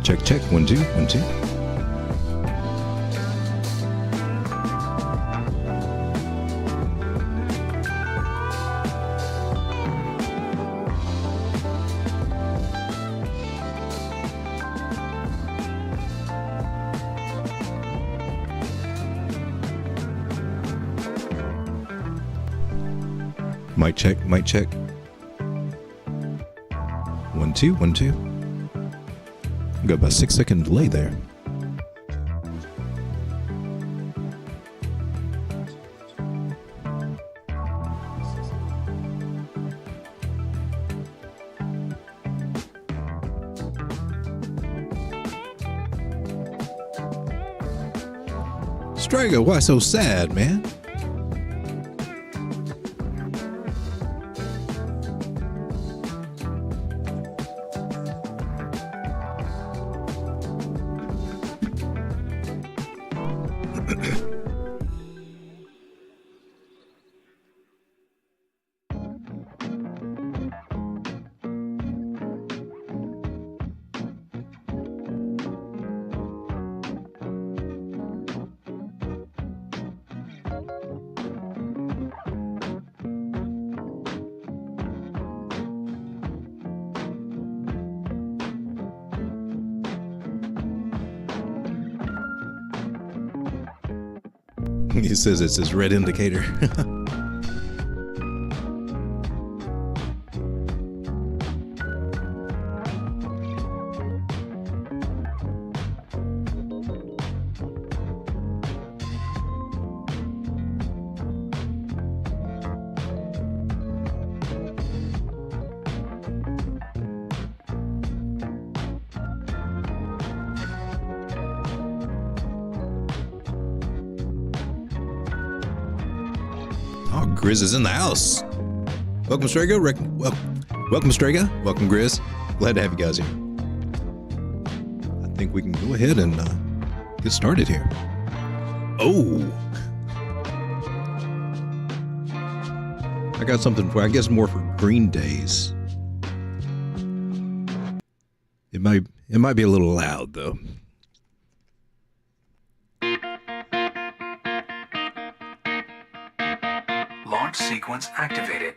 Check, check. 1, 2, 1, 2. Mic check, mic check. 1, 2, 1, 2. Got about a 6-second delay there. Strago, why so sad, man? He says it's his red indicator. Grizz is in the house. Welcome, Strago. Welcome, Strago. Welcome, Grizz. Glad to have you guys here. I think we can go ahead and get started here. Oh, I got something for, I guess, more for green days. It might be a little loud though. Launch sequence activated.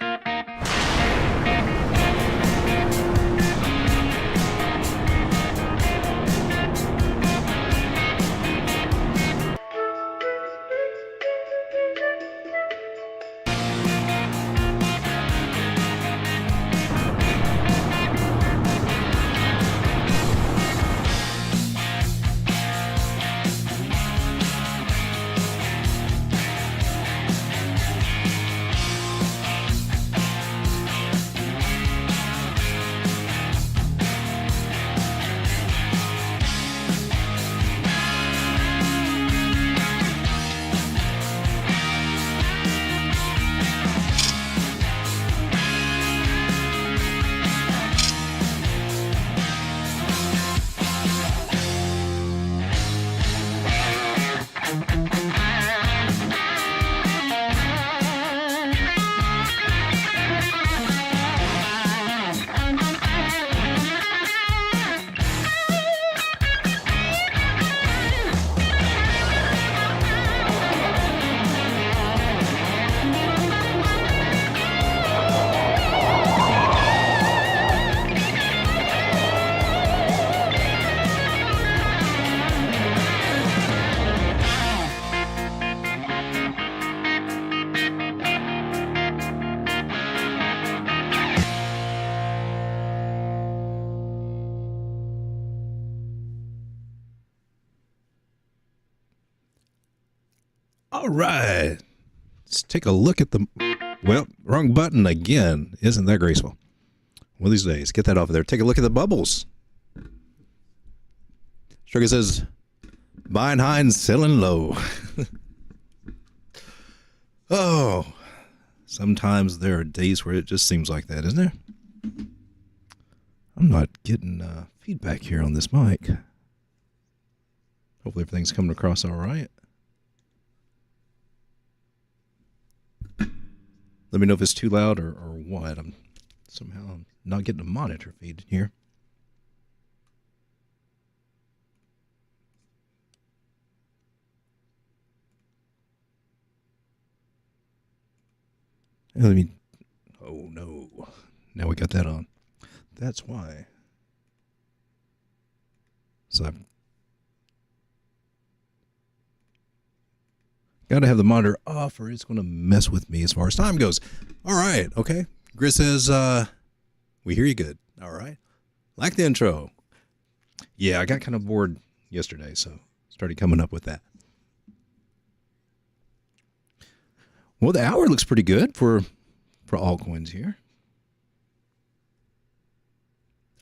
All right, let's take a look at the, well, wrong button again. Isn't that graceful? One of these days, get that off of there. Take a look at the bubbles. Sugar says, buying high and selling low. Oh, sometimes there are days where it just seems like that, isn't there? I'm not getting feedback here on this mic. Hopefully everything's coming across all right. Let me know if it's too loud or what. I'm somehow not getting a monitor feed here. Let me. Oh no! Now we got that on. That's why. So I've got to have the monitor off, or it's going to mess with me as far as time goes. All right, okay. Gris says, "We hear you good." All right. Like the intro. Yeah, I got kind of bored yesterday, so started coming up with that. Well, the hour looks pretty good for altcoins here.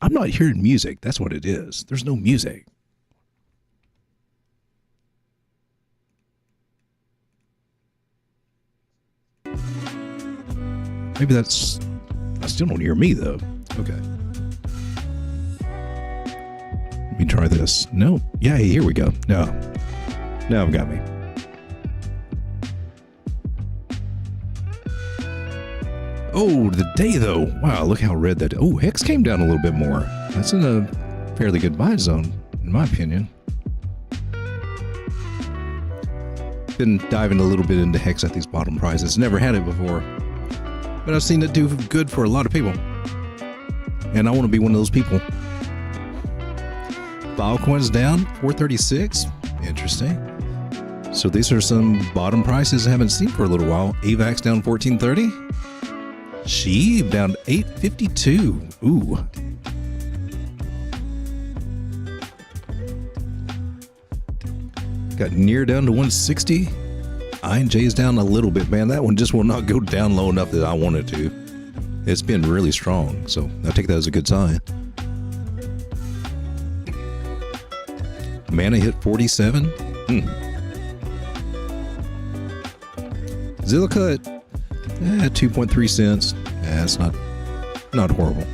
I'm not hearing music. That's what it is. There's no music. Maybe that's... I still don't hear me, though. Okay. Let me try this. No. Yeah, here we go. No. Now I've got me. Oh, the day, though. Wow, look how red that... Oh, Hex came down a little bit more. That's in a fairly good buy zone, in my opinion. Been diving a little bit into Hex at these bottom prices. Never had it before. But I've seen it do good for a lot of people. And I want to be one of those people. Filecoin's down, 436. Interesting. So these are some bottom prices I haven't seen for a little while. AVAX down 1430. Sheeb down 852. Ooh. Got near down to 160. INJ's down a little bit, man. That one just will not go down low enough that I want it to. It's been really strong, so I take that as a good sign. Mana hit 47. Zilliqa at 2.3 cents. That's not horrible.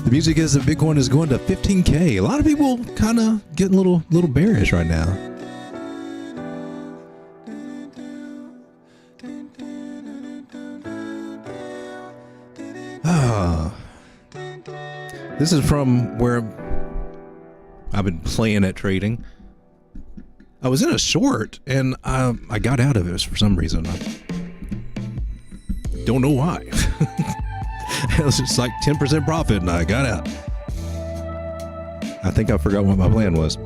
The music is that Bitcoin is going to 15K. A lot of people kind of getting a little bearish right now. This is from where I've been playing at trading. I was in a short and I got out of it for some reason. I don't know why. It was just like 10% profit and I got out. I think I forgot what my plan was.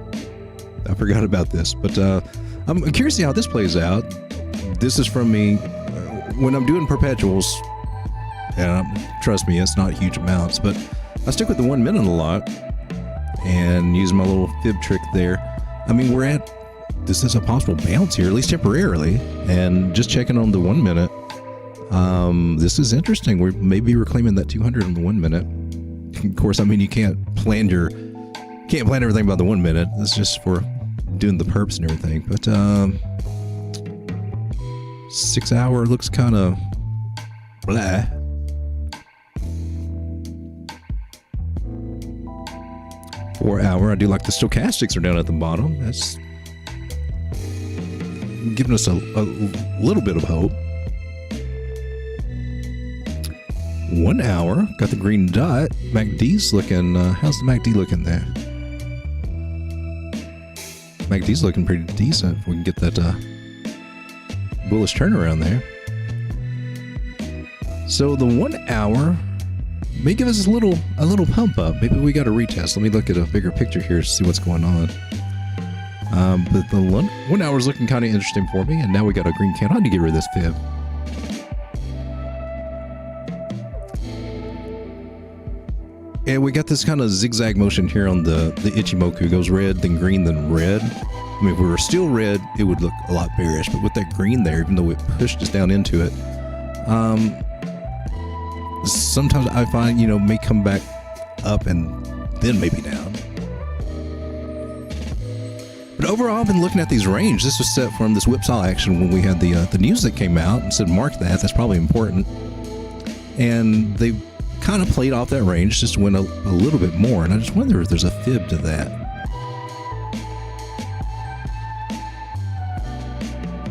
I forgot about this, but I'm curious to see how this plays out. This is from me when I'm doing perpetuals. And trust me, it's not huge amounts, but I stick with the 1 minute a lot and use my little fib trick there. I mean, this is a possible bounce here, at least temporarily, and just checking on the 1 minute. This is interesting. We're reclaiming that 200 on the 1 minute. Of course, I mean, you can't plan everything by the 1 minute. That's just for doing the perps and everything. But 6 hour looks kind of blah. .4 hour, I do like the stochastics are down at the bottom. That's giving us a little bit of hope. 1 hour, got the green dot. MACD's looking, how's the MACD looking there? MACD's looking pretty decent. If we can get that bullish turnaround there. So the 1 hour may give us a little pump up. Maybe we got a retest. Let me look at a bigger picture here to see what's going on. But the 1 hour is looking kind of interesting for me, and now we got a green candle. I need to get rid of this fib. And we got this kind of zigzag motion here on the Ichimoku. It goes red, then green, then red. I mean, if we were still red, it would look a lot bearish. But with that green there, even though it pushed us down into it, sometimes I find, may come back up and then maybe down. But overall, I've been looking at these range. This was set from this whipsaw action when we had the news that came out and said, mark that. That's probably important. And they kind of played off that range, just went a little bit more. And I just wonder if there's a fib to that.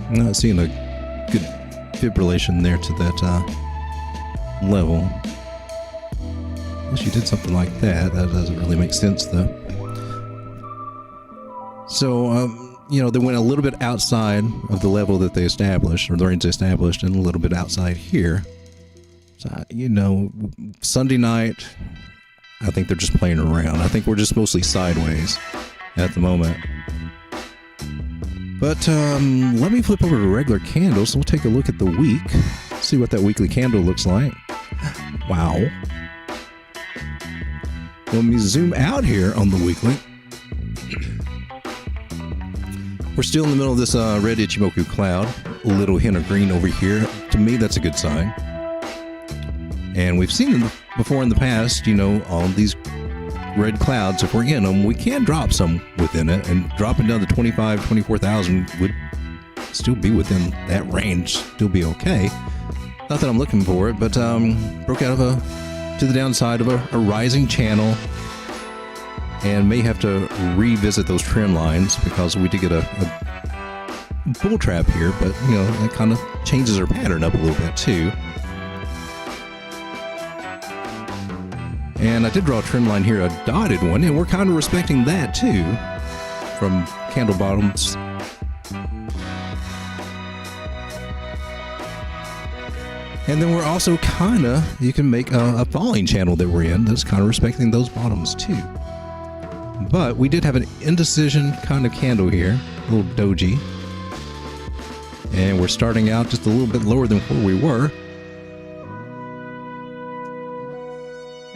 I'm not seeing a good fib relation there to that level. Unless you did something like that. That doesn't really make sense, though. So, you know, they went a little bit outside of the level that they established, or the range they established, and a little bit outside here. So, you know, Sunday night, I think they're just playing around. I think we're just mostly sideways at the moment. But let me flip over to regular candles. So we'll take a look at the week, see what that weekly candle looks like. Wow. Let me zoom out here on the weekly. We're still in the middle of this red Ichimoku cloud. A little hint of green over here. To me, that's a good sign. And we've seen them before in the past, you know, all these red clouds, if we're in them, we can drop some within it, and dropping down to 25, 24,000 would still be within that range, still be okay. Not that I'm looking for it, but broke out of to the downside of a rising channel, and may have to revisit those trend lines because we did get a bull trap here, but you know, that kind of changes our pattern up a little bit too. And I did draw a trend line here, a dotted one, and we're kind of respecting that too from candle bottoms. And then we're also kind of, you can make a falling channel that we're in that's kind of respecting those bottoms too. But we did have an indecision kind of candle here, a little doji. And we're starting out just a little bit lower than where we were.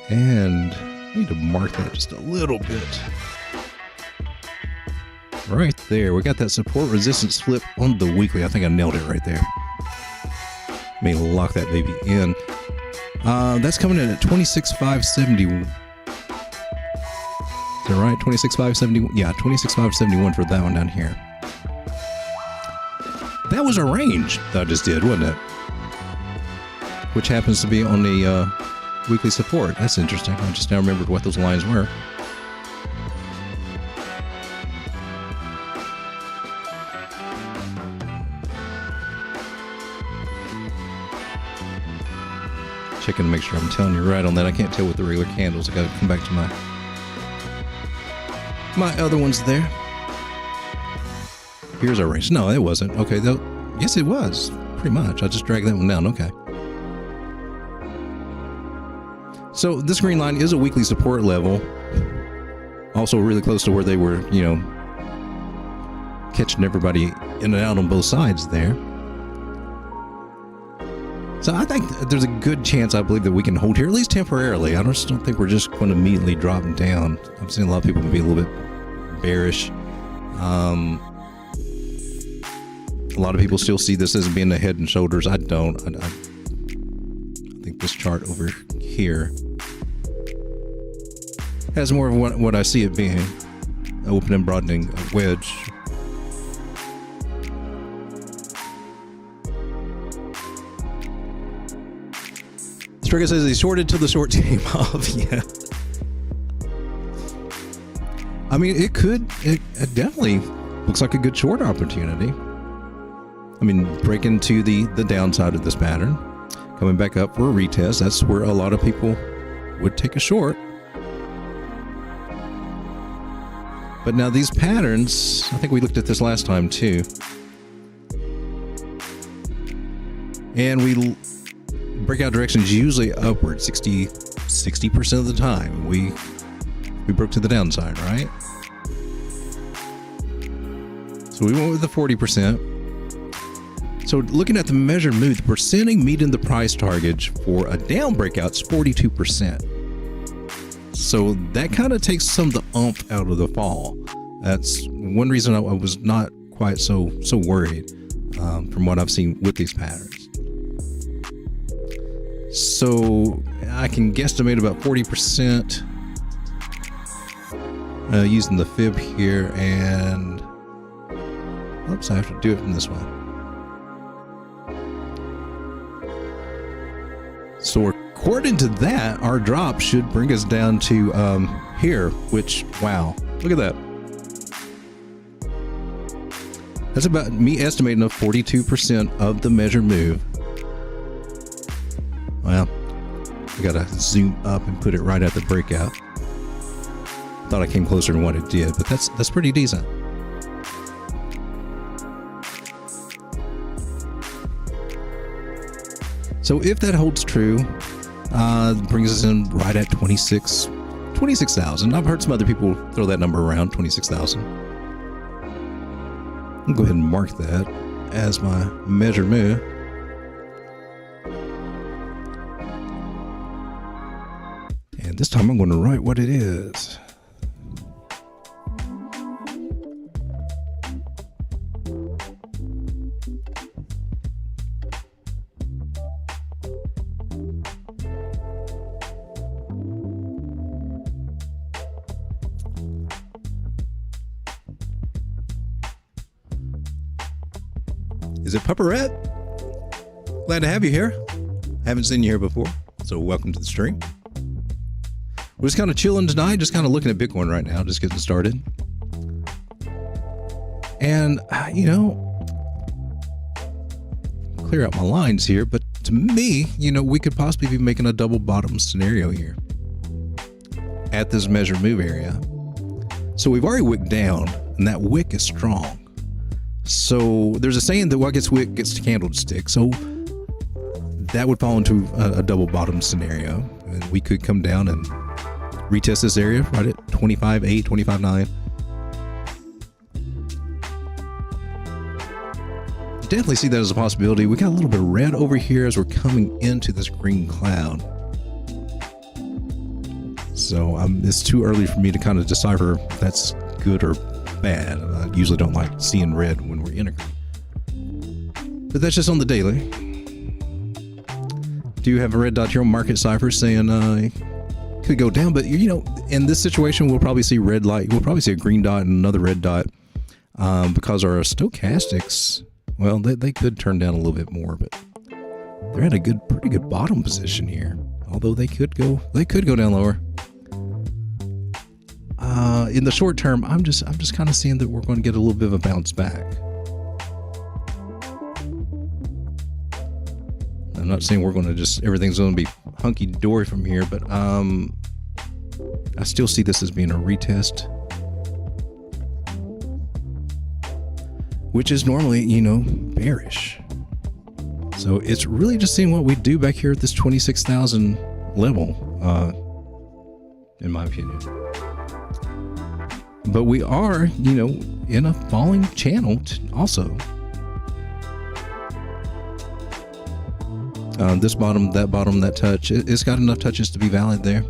And I need to mark that just a little bit. Right there. We got that support resistance flip on the weekly. I think I nailed it right there. Let me lock that baby in. That's coming in at 26,570. Is that right? 26,571. Yeah, 26,571 for that one down here. That was a range that I just did, wasn't it? Which happens to be on the weekly support. That's interesting. I just now remembered what those lines were. Checking to make sure I'm telling you right on that. I can't tell with the regular candles. I gotta come back to my other ones there. Here's our range. No, it wasn't. Okay, though. Yes, it was. Pretty much. I just dragged that one down. Okay. So this green line is a weekly support level. Also really close to where they were, you know, catching everybody in and out on both sides there. So I think there's a good chance, I believe, that we can hold here, at least temporarily. I just don't think we're just going to immediately drop down. I've seen a lot of people be a little bit bearish. A lot of people still see this as being the head and shoulders. I don't. I think this chart over here has more of what I see it being. Open and broadening a wedge. Striga says he shorted till the short came off. Yeah. I mean, it definitely looks like a good short opportunity. I mean, break into the downside of this pattern, coming back up for a retest. That's where a lot of people would take a short. But now these patterns, I think we looked at this last time too. And we breakout directions usually upward 60% of the time. We broke to the downside, right? So we went with the 40%. So looking at the measured move, the percenting meeting the price target for a down breakout is 42%. So that kind of takes some of the oomph out of the fall. That's one reason I was not quite so worried from what I've seen with these patterns. So I can guesstimate about 40% using the fib here, and oops, I have to do it from this way. So according to that, our drop should bring us down to here, which, wow, look at that. That's about me estimating of 42% of the measured move. Well, I gotta zoom up and put it right at the breakout. Thought I came closer than what it did, but that's pretty decent. So if that holds true, brings us in right at 26,000. I've heard some other people throw that number around, 26,000. I'll go ahead and mark that as my measured move. And this time I'm going to write what it is. Is it Pupperette? Glad to have you here. Haven't seen you here before, so welcome to the stream. We're just kind of chilling tonight, just kind of looking at Bitcoin right now, just getting started. And, you know, clear out my lines here, but to me, you know, we could possibly be making a double bottom scenario here at this measured move area. So we've already wicked down, and that wick is strong. So there's a saying that what gets wick gets candlestick. So that would fall into a double bottom scenario. And we could come down and retest this area right at 25.8, 25.9. Definitely see that as a possibility. We got a little bit of red over here as we're coming into this green cloud. So it's too early for me to kind of decipher if that's good or bad. I usually don't like seeing red when we're in a green. But that's just on the daily. Do you have a red dot here on market cipher saying could go down? But you know, in this situation, we'll probably see red light. We'll probably see a green dot and another red dot because our stochastics, well, they could turn down a little bit more, but they're at a pretty good bottom position here. Although they could go down lower. In the short term, I'm just kind of seeing that we're going to get a little bit of a bounce back. I'm not saying we're going to everything's going to be hunky dory from here, but I still see this as being a retest, which is normally, you know, bearish. So it's really just seeing what we do back here at this 26,000 level, in my opinion. But we are, you know, in a falling channel also. This bottom, that touch, it's got enough touches to be valid there.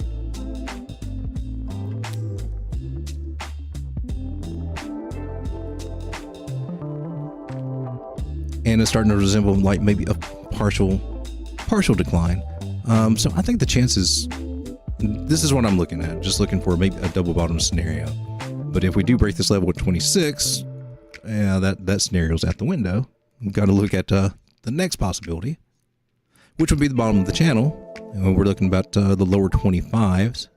And it's starting to resemble like maybe a partial decline. So I think the chances, this is what I'm looking at, just looking for maybe a double bottom scenario. But if we do break this level at 26, yeah, that scenario's at the window. We've got to look at the next possibility, which would be the bottom of the channel. And we're looking about the lower 25s.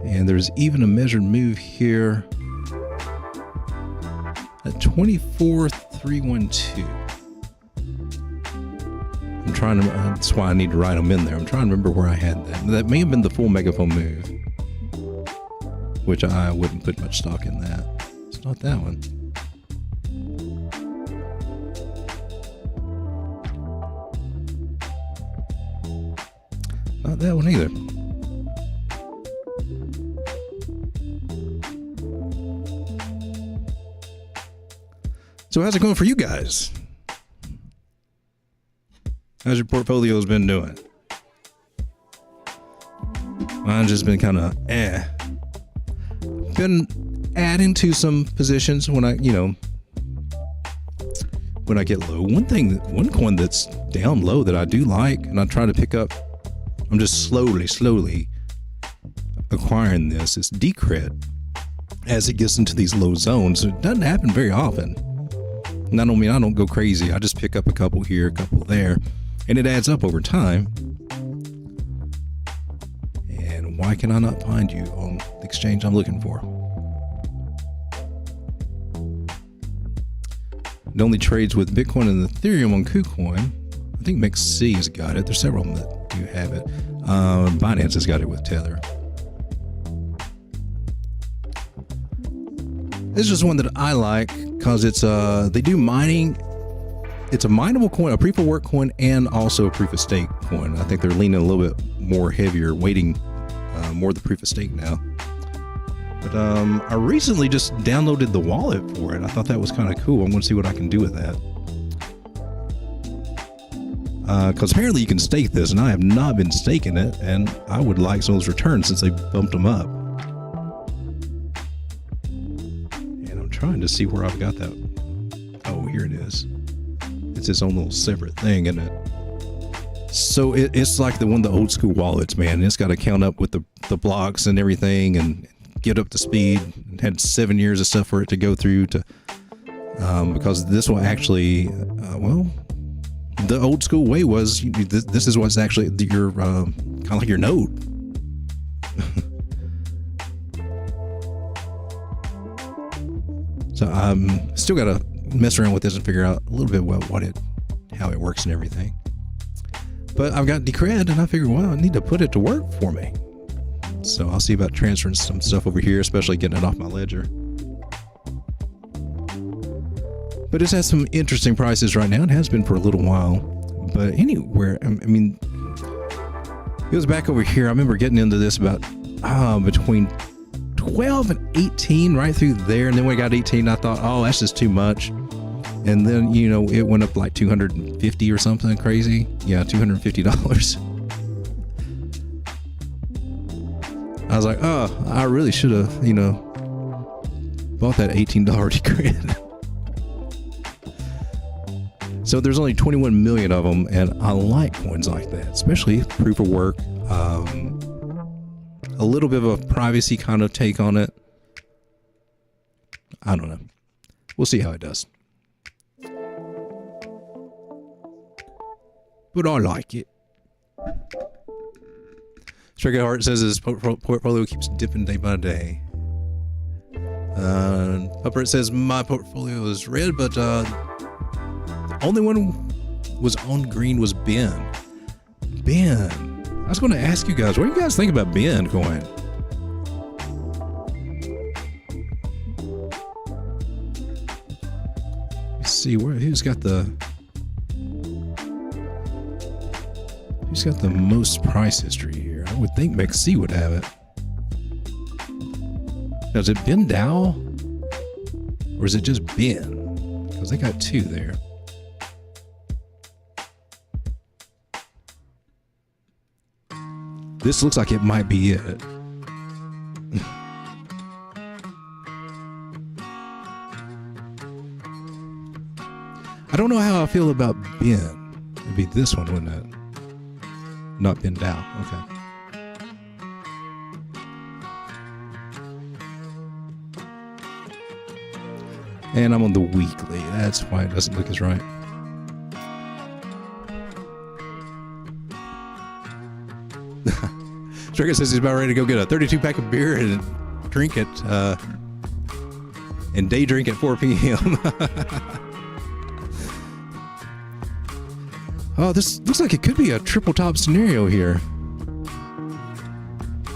And there's even a measured move here at 24,312. I'm trying to, that's why I need to write them in there. I'm trying to remember where I had that. That may have been the full megaphone move, which I wouldn't put much stock in that. It's not that one. Not that one either. So how's it going for you guys? How's your portfolio's been doing? Mine's just been kind of Been adding to some positions when I get low. One coin that's down low that I do like, and I try to pick up, I'm just slowly acquiring this. It's Decred as it gets into these low zones. It doesn't happen very often. And I don't go crazy. I just pick up a couple here, a couple there. And it adds up over time. And why can I not find you on the exchange I'm looking for? It only trades with Bitcoin and Ethereum on KuCoin. I think MexC has got it. There's several of them that do have it. Binance has got it with Tether. This is just one that I like because it's they do mining. It's a mineable coin, a proof of work coin, and also a proof of stake coin. I think they're leaning a little bit more heavier, weighting more the proof of stake now. But I recently just downloaded the wallet for it. I thought that was kind of cool. I'm going to see what I can do with that. Because apparently you can stake this, and I have not been staking it, and I would like some of those returns since they bumped them up. And I'm trying to see where I've got that. Oh, here it is. It's its own little separate thing, isn't it? So it's like the old school wallets, man. It's got to count up with the blocks and everything and get up to speed. It had 7 years of stuff for it to go through to, because this will actually, well, the old school way was this is what's actually your kind of like your node. So I'm still got to mess around with this and figure out a little bit about how it works and everything. But I've got Decred, and I figured, well, I need to put it to work for me. So I'll see about transferring some stuff over here, especially getting it off my ledger. But it has some interesting prices right now. It has been for a little while. But anywhere, I mean, it was back over here. I remember getting into this about between 12 and 18, right through there. And then when I got 18, I thought, oh, that's just too much. And then, you know, it went up like 250 or something crazy. Yeah, $250. I was like, oh, I really should have, you know, bought that $18 Decred. So there's only 21 million of them, and I like coins like that, especially proof of work. A little bit of a privacy kind of take on it. I don't know. We'll see how it does. But I like it. Striker Heart says his portfolio keeps dipping day by day. Pupper says my portfolio is red, but only one was on green was Ben. Ben. I was going to ask you guys, what do you guys think about BN Coin? Let's see who's got the most price history here. I would think MexC would have it. Now, is it Ben Dow or is it just Ben? Because they got two there. This looks like it might be it. I don't know how I feel about Ben. It'd be this one, wouldn't it? Not Ben Dow. Okay. And I'm on the weekly. That's why it doesn't look as right. Stricker says he's about ready to go get a 32 pack of beer and drink it, and day drink at 4 p.m. Oh, this looks like it could be a triple top scenario here.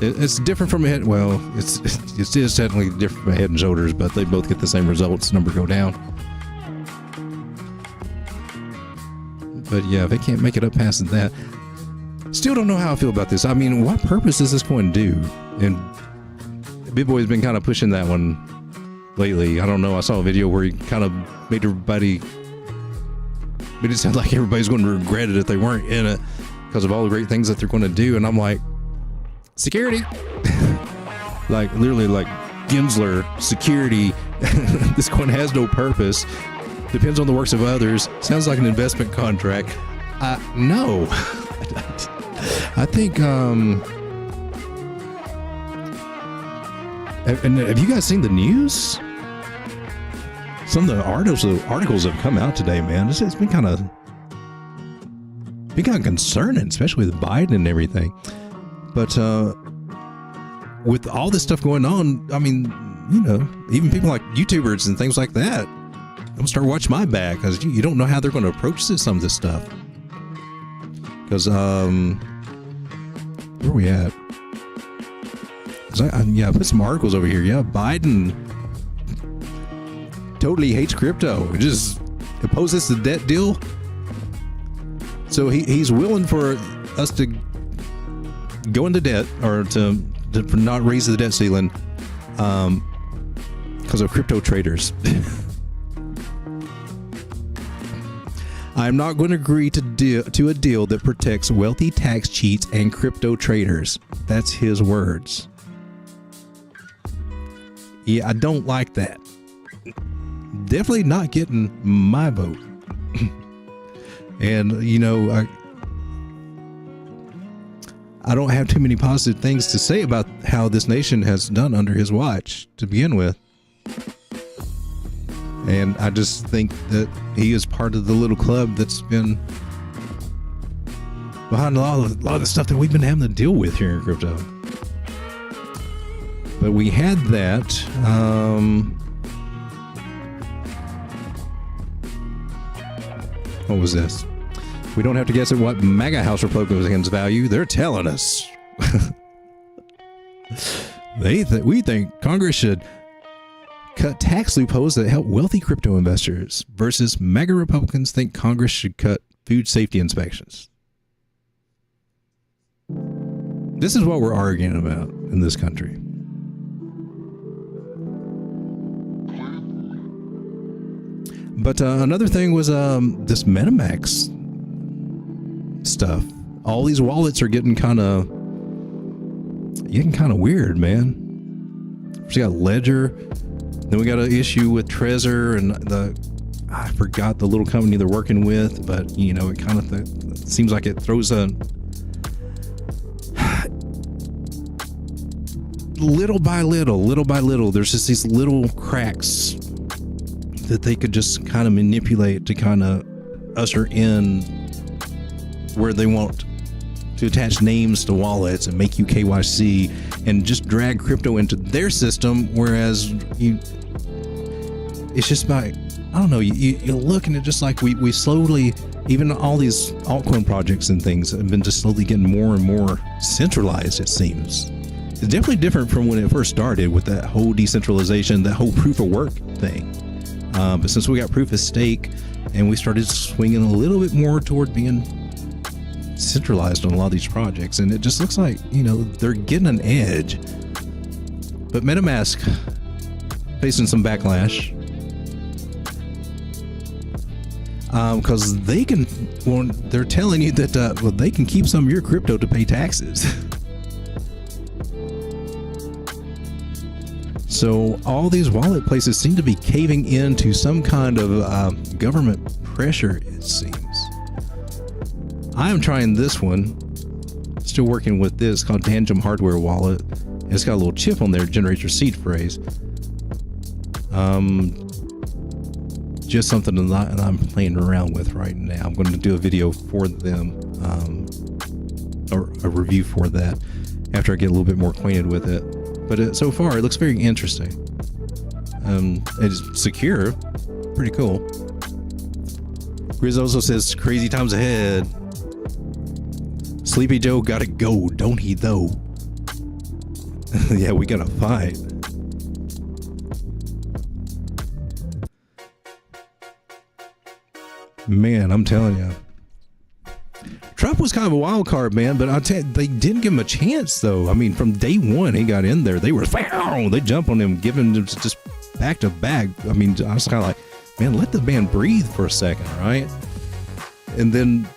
It's different from a head. Well, it is technically different from a head and shoulders, but they both get the same results. Number go down. But yeah, if they can't make it up past that. Still don't know how I feel about this. I mean, what purpose does this coin do? And Big Boy's been kind of pushing that one lately. I don't know. I saw a video where he kind of made everybody, made it sound like everybody's going to regret it if they weren't in it because of all the great things that they're going to do. And I'm like, security. Like literally like Gensler, security. This coin has no purpose. Depends on the works of others. Sounds like an investment contract. No. I think, and have you guys seen the news? Some of the articles have come out today, man. It's been kind of concerning, especially with Biden and everything. But with all this stuff going on, I mean, you know, even people like YouTubers and things like that, I'm gonna start watching my back because you don't know how they're going to approach some of this stuff. Because where are we at? I put some articles over here. Yeah, Biden totally hates crypto. He just opposes the debt deal. So he's willing for us to go into debt, or to not raise the debt ceiling because of crypto traders. I'm not going to agree to a deal that protects wealthy tax cheats and crypto traders. That's his words. Yeah, I don't like that. Definitely not getting my vote. And, you know, I don't have too many positive things to say about how this nation has done under his watch to begin with. And I just think that he is part of the little club that's been behind a lot of the stuff that we've been having to deal with here in crypto. But we had that. What was this? We don't have to guess at what MAGA House Republicans value. They're telling us. We think Congress should cut tax loopholes that help wealthy crypto investors, versus MAGA Republicans think Congress should cut food safety inspections. This is what we're arguing about in this country. But another thing was this MetaMask stuff. All these wallets are getting kind of weird, man. We got Ledger. Then we got an issue with Trezor and I forgot the little company they're working with, but you know, it kind of seems like it throws a little by little, there's just these little cracks that they could just kind of manipulate to kind of usher in where they want to attach names to wallets and make you KYC and just drag crypto into their system, whereas it's just by, I don't know, you look and it's just like we slowly, even all these altcoin projects and things have been just slowly getting more and more centralized, it seems. It's definitely different from when it first started with that whole decentralization, that whole proof of work thing. But since we got proof of stake and we started swinging a little bit more toward being centralized on a lot of these projects, and it just looks like, you know, they're getting an edge. But MetaMask facing some backlash because they can, well, they're telling you that well, they can keep some of your crypto to pay taxes. So all these wallet places seem to be caving into some kind of government pressure, it seems. I am trying this one, still working with this, called Tangem Hardware wallet. It's got a little chip on there to generate your seed phrase. Just something that I'm playing around with right now. I'm going to do a video for them, or a review for that after I get a little bit more acquainted with it. But so far, it looks very interesting. It's secure, pretty cool. Grizz also says, crazy times ahead. Sleepy Joe gotta go, don't he though? Yeah, we gotta fight. Man, I'm telling you. Trump was kind of a wild card, man, but they didn't give him a chance, though. I mean, from day one, he got in there. They jump on him, giving him just back to back. I mean, I was kind of like, man, let the man breathe for a second, right? And then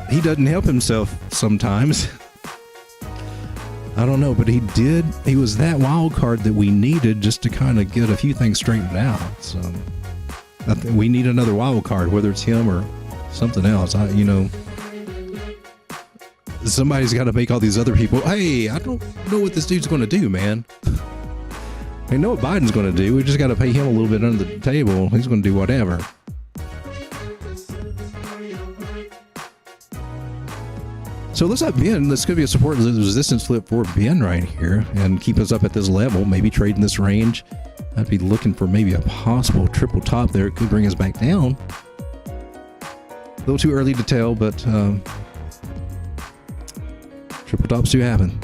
he doesn't help himself sometimes. I don't know, but he did. He was that wild card that we needed just to kind of get a few things straightened out. So I think we need another wild card, whether it's him or something else. You know, somebody's got to make all these other people, hey, I don't know what this dude's going to do, man. I know what Biden's going to do. We just got to pay him a little bit under the table. He's going to do whatever. So it looks like Ben, this could be a support resistance flip for Ben right here and keep us up at this level, maybe trading this range. I'd be looking for maybe a possible triple top there. It could bring us back down. A little too early to tell, but triple tops do happen.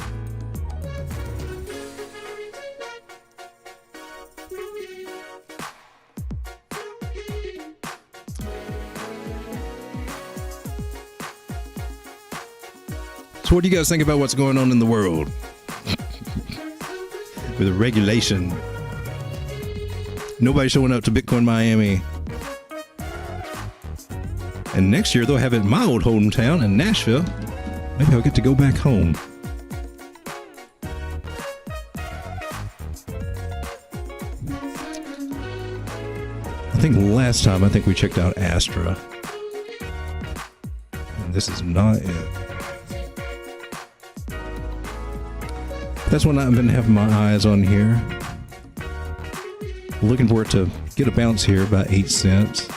So what do you guys think about what's going on in the world? With the regulation. Nobody showing up to Bitcoin Miami. And next year they'll have it in my old hometown in Nashville. Maybe I'll get to go back home. I think last time, we checked out ASTRA. And this is not it. That's one I've been having my eyes on here. Looking for it to get a bounce here, about 8 cents.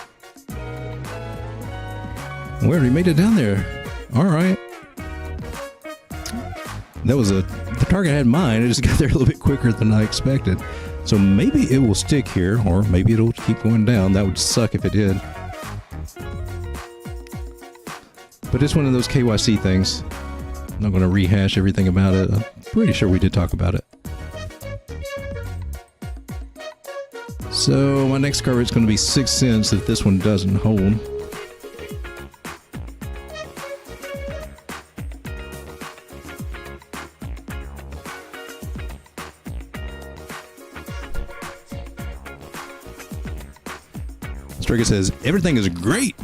We already made it down there. All right. That was the target I had in mind. It just got there a little bit quicker than I expected. So maybe it will stick here, or maybe it'll keep going down. That would suck if it did. But it's one of those KYC things. I'm not going to rehash everything about it. I'm pretty sure we did talk about it. So my next card is going to be 6 cents if this one doesn't hold. Striker says, everything is great.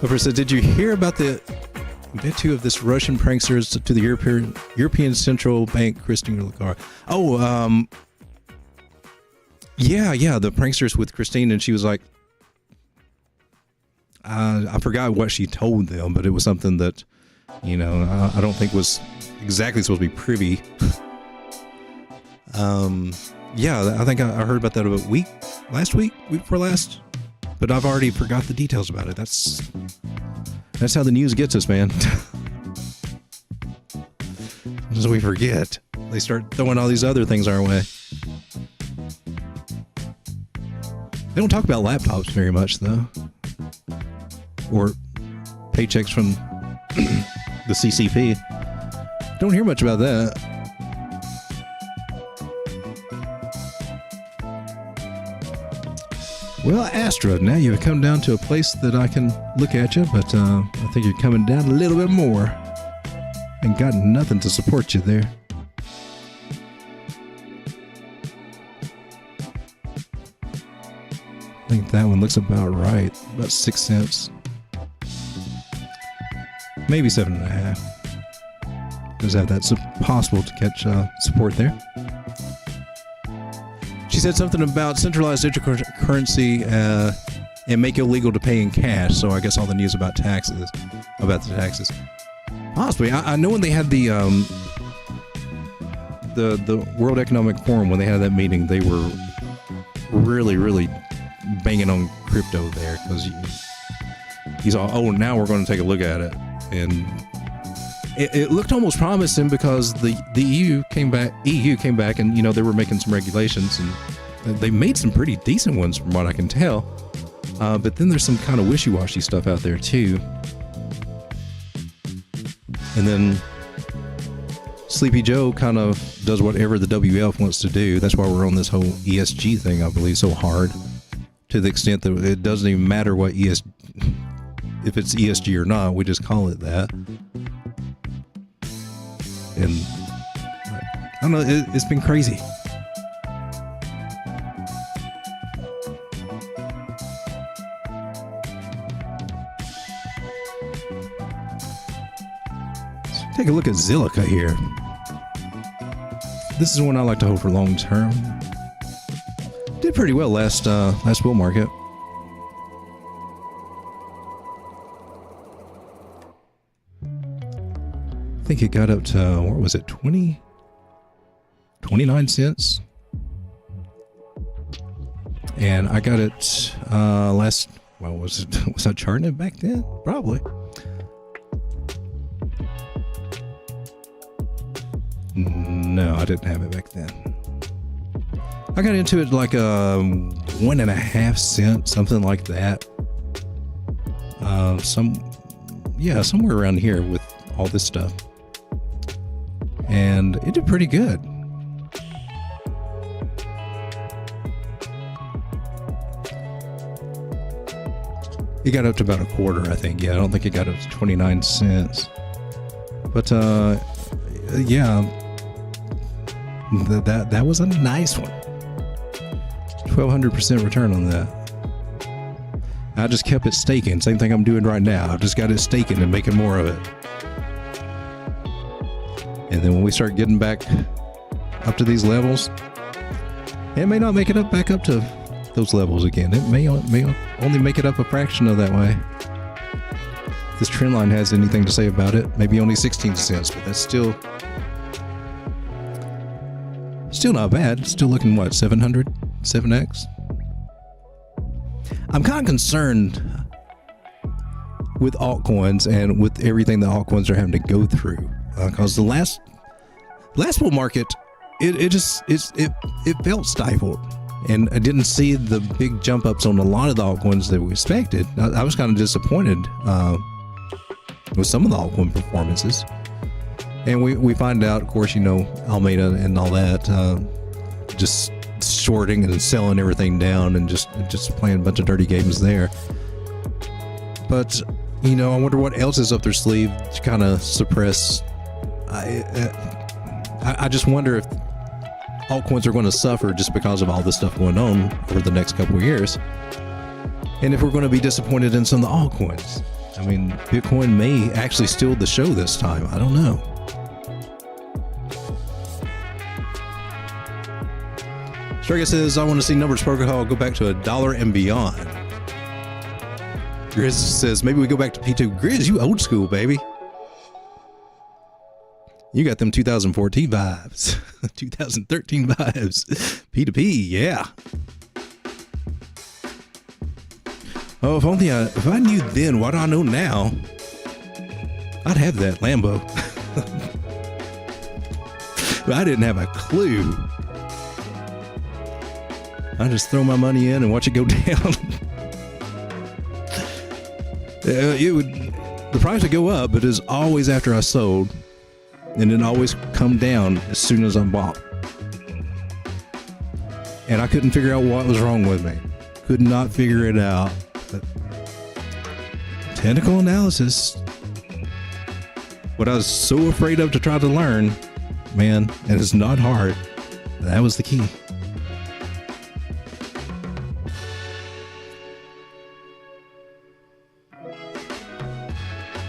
Over said, did you hear about the bit two of this Russian pranksters to the European Central Bank, Christine Lagarde? Oh, yeah, the pranksters with Christine, and she was like, I forgot what she told them, but it was something that, I don't think was exactly supposed to be privy. Yeah, I think I heard about that about last week before last, but I've already forgot the details about it. That's how the news gets us, man. So we forget. They start throwing all these other things our way. They don't talk about laptops very much, though, or paychecks from the CCP. Don't hear much about that. Well, Astra, now you've come down to a place that I can look at you, but I think you're coming down a little bit more. And got nothing to support you there. I think that one looks about right. About 6 cents. Maybe 7.5. Does have that possible to catch support there. She said something about centralized digital currency and make it illegal to pay in cash. So I guess all the news about the taxes. Possibly. I know when they had the World Economic Forum, when they had that meeting, they were really banging on crypto there, because he's all, oh, now we're going to take a look at it. And it looked almost promising, because the EU came back and, they were making some regulations, and they made some pretty decent ones from what I can tell. But then there's some kind of wishy-washy stuff out there too. And then Sleepy Joe kind of does whatever the WF wants to do. That's why we're on this whole ESG thing, I believe, so hard, to the extent that it doesn't even matter what if it's ESG or not, we just call it that. And I don't know, it's been crazy. So take a look at Zilliqa here. This is one I like to hold for long term. Did pretty well last bull market. I think it got up to, what was it, 29 cents? And I got it was I charting it back then? Probably. No, I didn't have it back then. I got into it like 1.5 cents, something like that. Somewhere around here with all this stuff. And it did pretty good. got up to about a quarter, I think. Yeah, I don't think it got up to 29 cents. But yeah, that was a nice one. 1,200% return on that. I just kept it staking. Same thing I'm doing right now. I just got it staking and making more of it. And then when we start getting back up to these levels, it may not make it back up to those levels again. It may only make it up a fraction of that way. If this trend line has anything to say about it, maybe only 16 cents, but that's still not bad. It's still looking, what, 700? 7x? I'm kind of concerned with altcoins and with everything that altcoins are having to go through, because the last bull market, it felt stifled, and I didn't see the big jump ups on a lot of the altcoins that we expected. I was kind of disappointed with some of the altcoin performances, and we find out, of course, you know, Almeida and all that, just shorting and selling everything down and just playing a bunch of dirty games there. But you know, I wonder what else is up their sleeve to kind of suppress. I just wonder if altcoins are going to suffer just because of all this stuff going on over the next couple of years, and if we're going to be disappointed in some of the altcoins. I mean, Bitcoin may actually steal the show this time. I don't know. Strega says, I want to see numbers protocol go back to $1 and beyond. Grizz says, maybe we go back to P2. Grizz, you old school, baby. You got them 2014 vibes. 2013 vibes. P2P, yeah. Oh, if I knew then what I know now, I'd have that Lambo. But I didn't have a clue. I just throw my money in and watch it go down. The price would go up, but it's always after I sold, and it always come down as soon as I bought. And I couldn't figure out what was wrong with me. Could not figure it out. But technical analysis, what I was so afraid of to try to learn, man, and it's not hard. That was the key.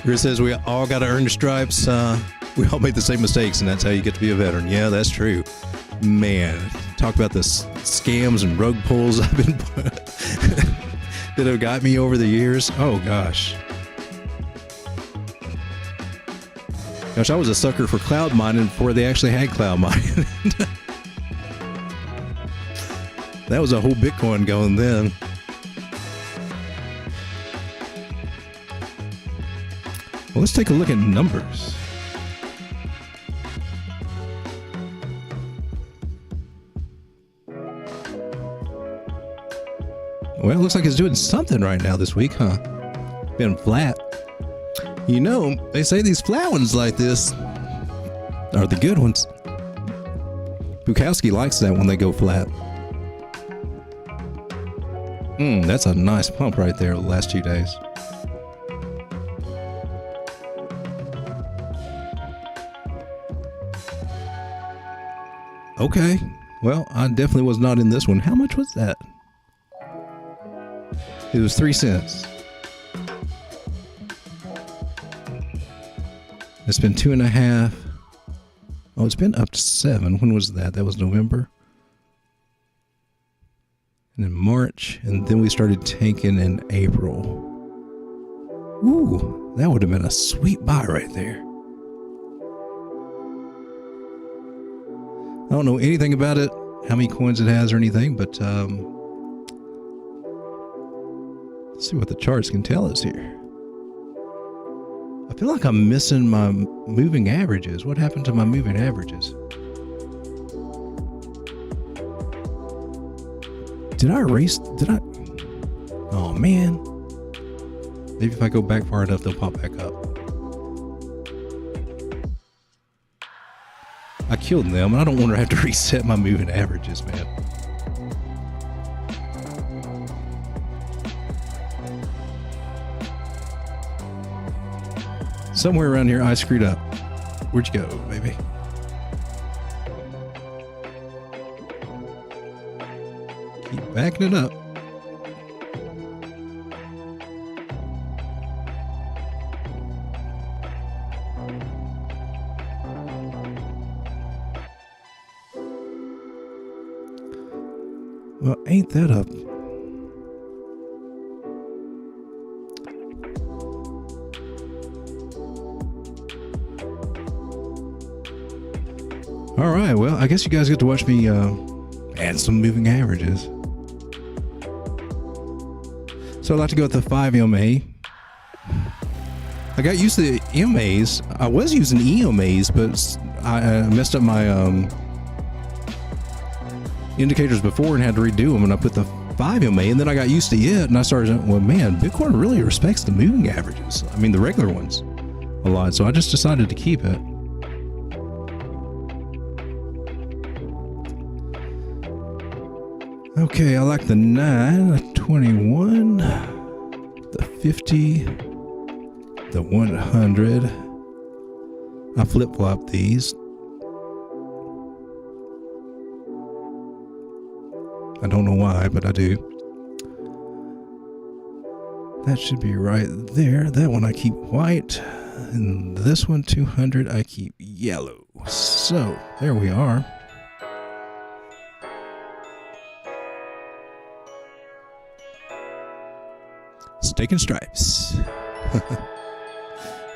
Chris says, we all got to earn the stripes. We all make the same mistakes, and that's how you get to be a veteran. Yeah, that's true. Man, talk about the scams and rug pulls I've been that have got me over the years. Oh, gosh. Gosh, I was a sucker for cloud mining before they actually had cloud mining. That was a whole Bitcoin going then. Well, let's take a look at numbers. Well, it looks like it's doing something right now this week, huh? Been flat. You know, they say these flat ones like this are the good ones. Bukowski likes that when they go flat. That's a nice pump right there the last 2 days. Okay, well, I definitely was not in this one. How much was that? It was 3 cents. It's been 2.5. Oh, it's been up to 7. When was that? That was November. And then March, and then we started tanking in April. Ooh, that would have been a sweet buy right there. I don't know anything about it, how many coins it has or anything, but let's see what the charts can tell us here. I feel like I'm missing my moving averages. What happened to my moving averages? Did I erase? Oh man. Maybe if I go back far enough, they'll pop back up. I killed them, and I don't want to have to reset my moving averages, man. Somewhere around here, I screwed up. Where'd you go, baby? Keep backing it up. Well, ain't that up? All right, well, I guess you guys get to watch me add some moving averages. So I like to go with the 5 EMA. I got used to the EMAs. I was using EMAs, but I messed up my indicators before and had to redo them, and I put the 5 EMA, and then I got used to it, and I started, well, man, Bitcoin really respects the moving averages. I mean, the regular ones a lot, so I just decided to keep it. Okay, I like the 9, the 21, the 50, the 100. I flip-flop these. I don't know why, but I do. That should be right there. That one I keep white. And this one, 200, I keep yellow. So, there we are. Steak and stripes.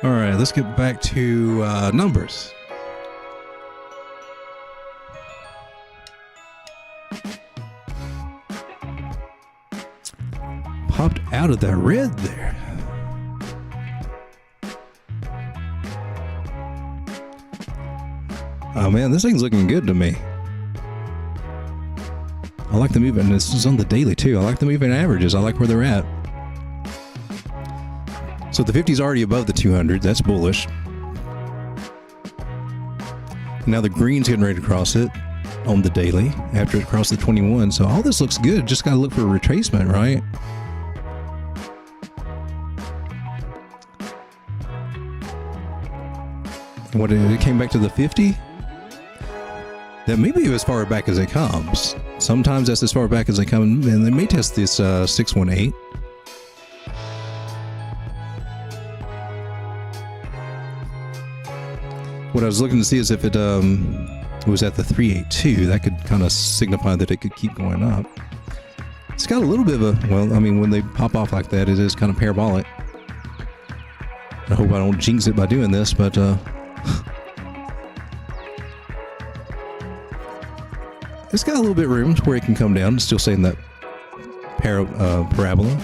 All right, let's get back to numbers. Popped out of that red there. Oh man, this thing's looking good to me. I like the movement. This is on the daily too. I like the moving averages. I like where they're at. So the 50 is already above the 200. That's bullish. Now the green's getting ready to cross it on the daily after it crossed the 21. So all this looks good. Just got to look for a retracement, right? And what, it came back to the 50? That may be as far back as it comes. Sometimes that's as far back as they come, and they may test this 618. What I was looking to see is if it was at the 382, that could kind of signify that it could keep going up. It's got a little bit of a, well, I mean, when they pop off like that, it is kind of parabolic. I hope I don't jinx it by doing this, but it's got a little bit of room to where it can come down. It's still saying that parabola.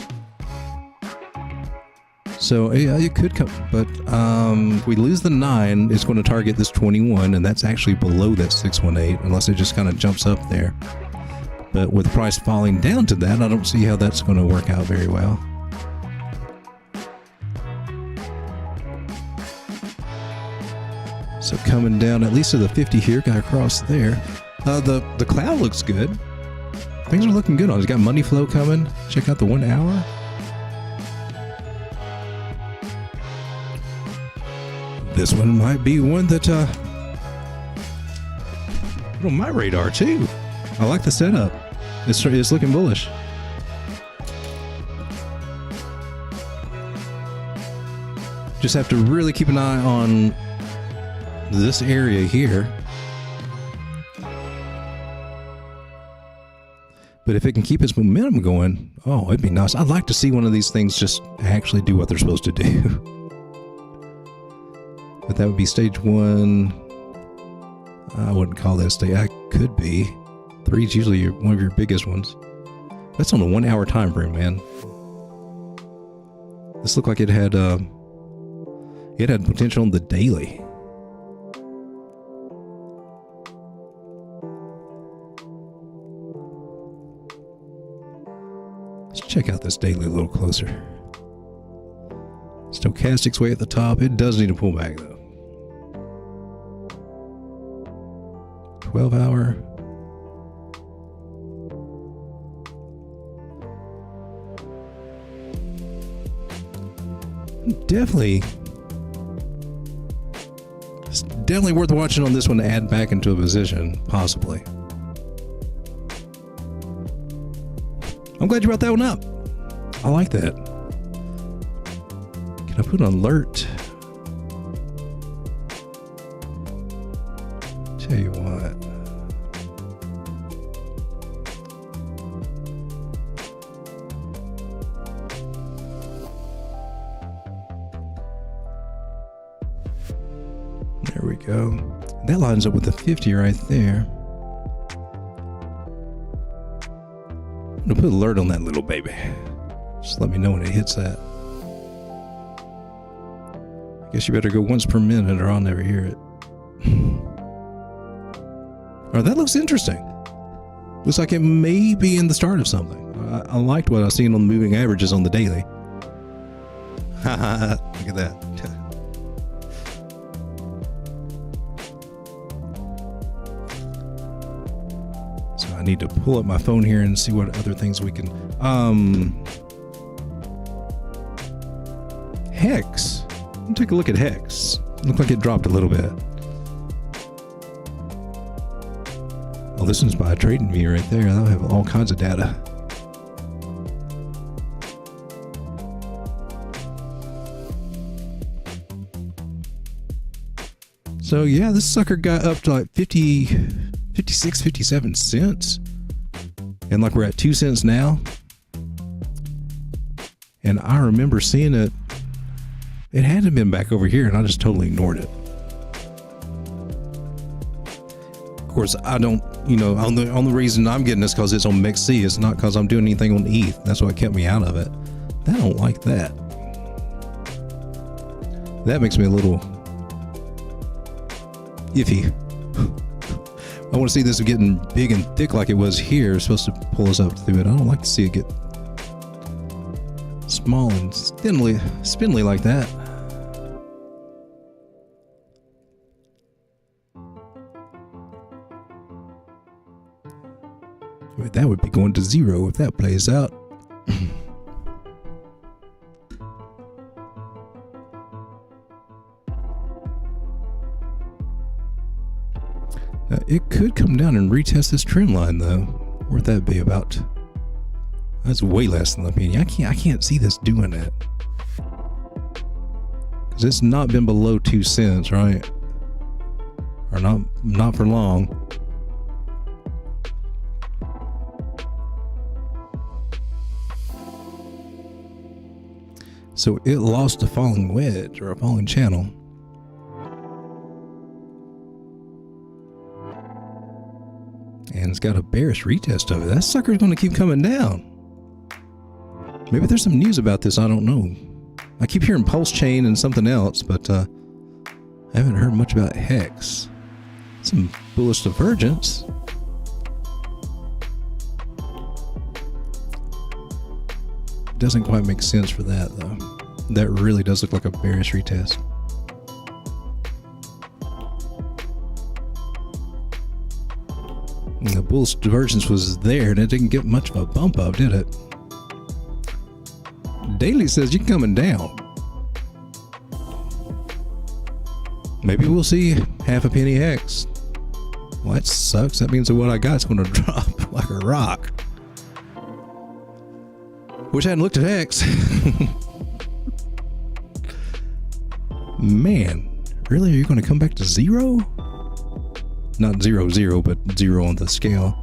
So yeah, it could come, but if we lose the 9, it's going to target this 21, and that's actually below that 618, unless it just kind of jumps up there. But with the price falling down to that, I don't see how that's going to work out very well. So coming down at least to the 50 here, got across there. The cloud looks good. Things are looking good on it. It's got money flow coming. Check out the 1 hour. This one might be one that on my radar too. I like the setup. It's looking bullish. Just have to really keep an eye on this area here. But if it can keep its momentum going, oh, it'd be nice. I'd like to see one of these things just actually do what they're supposed to do. But that would be stage 1. I wouldn't call that stage. I could be. 3 is usually one of your biggest ones. That's on a 1 hour time frame, man. This looked like it had potential on the daily. Let's check out this daily a little closer. Stochastic's way at the top. It does need a pullback though. 12 hour. Definitely It's definitely worth watching on this one to add back into a position, possibly. I'm glad you brought that one up. I like that. Can I put an alert? Tell you what. There we go. That lines up with the 50 right there. I'm gonna put an alert on that little baby. Just let me know when it hits that. I guess you better go once per minute or I'll never hear it. Oh, that looks interesting. Looks like it may be in the start of something. I liked what I was seeing on the moving averages on the daily. Haha, look at that. So I need to pull up my phone here and see what other things we can. Hex. Let me take a look at Hex. Looked like it dropped a little bit. Well, this one's by Trading View right there. They'll have all kinds of data. So yeah, this sucker got up to like 56, 57 cents. And like we're at 2 cents now. And I remember seeing it. It hadn't been back over here and I just totally ignored it. Of course, I don't, you know, on the reason I'm getting this because it's on MexC. It's not because I'm doing anything on ETH. That's what kept me out of it. I don't like that. That makes me a little iffy. I want to see this getting big and thick like it was here. It's supposed to pull us up through it. I don't like to see it get small and spindly like that. That would be going to zero if that plays out. Now, it could come down and retest this trend line though. Where'd that be about? That's way less than the penny. I can't see this doing that. Because it's not been below 2 cents, right? Or not for long. So it lost a falling wedge or a falling channel. And it's got a bearish retest of it. That sucker's going to keep coming down. Maybe there's some news about this. I don't know. I keep hearing Pulse Chain and something else, but I haven't heard much about Hex. Some bullish divergence. Doesn't quite make sense for that though. That really does look like a bearish retest. And the bullish divergence was there and it didn't get much of a bump up, did it? Daily says you're coming down. Maybe we'll see half a penny Hex. Well, that sucks. That means that what I got is going to drop like a rock. Wish I hadn't looked at Hex. Man, really? Are you going to come back to zero? Not 0, 0, but 0 on the scale.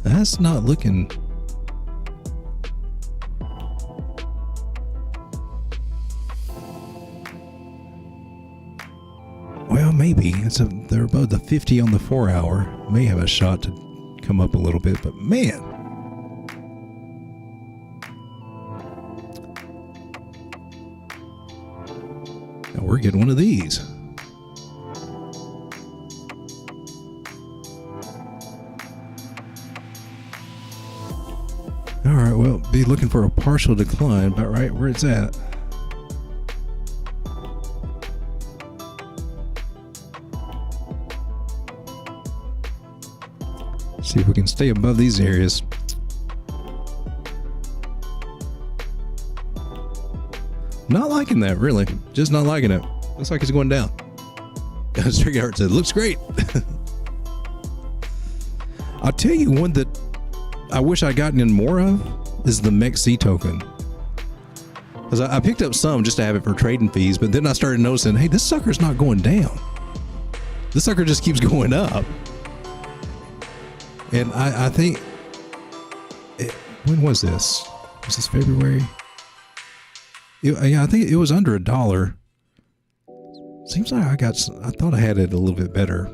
That's not looking... Well, maybe. They're above the 50 on the 4 hour. May have a shot to come up a little bit, but man. Now we're getting one of these. All right, well, be looking for a partial decline, about right where it's at. See if we can stay above these areas. Not liking that, really. Just not liking it. Looks like it's going down. Striga Art said, looks great. I'll tell you one that I wish I'd gotten in more of is the MexC Token. Because I picked up some just to have it for trading fees, but then I started noticing, hey, this sucker's not going down. This sucker just keeps going up. And I think, when was this? Was this February? Yeah, I think it was under $1. Seems like I thought I had it a little bit better,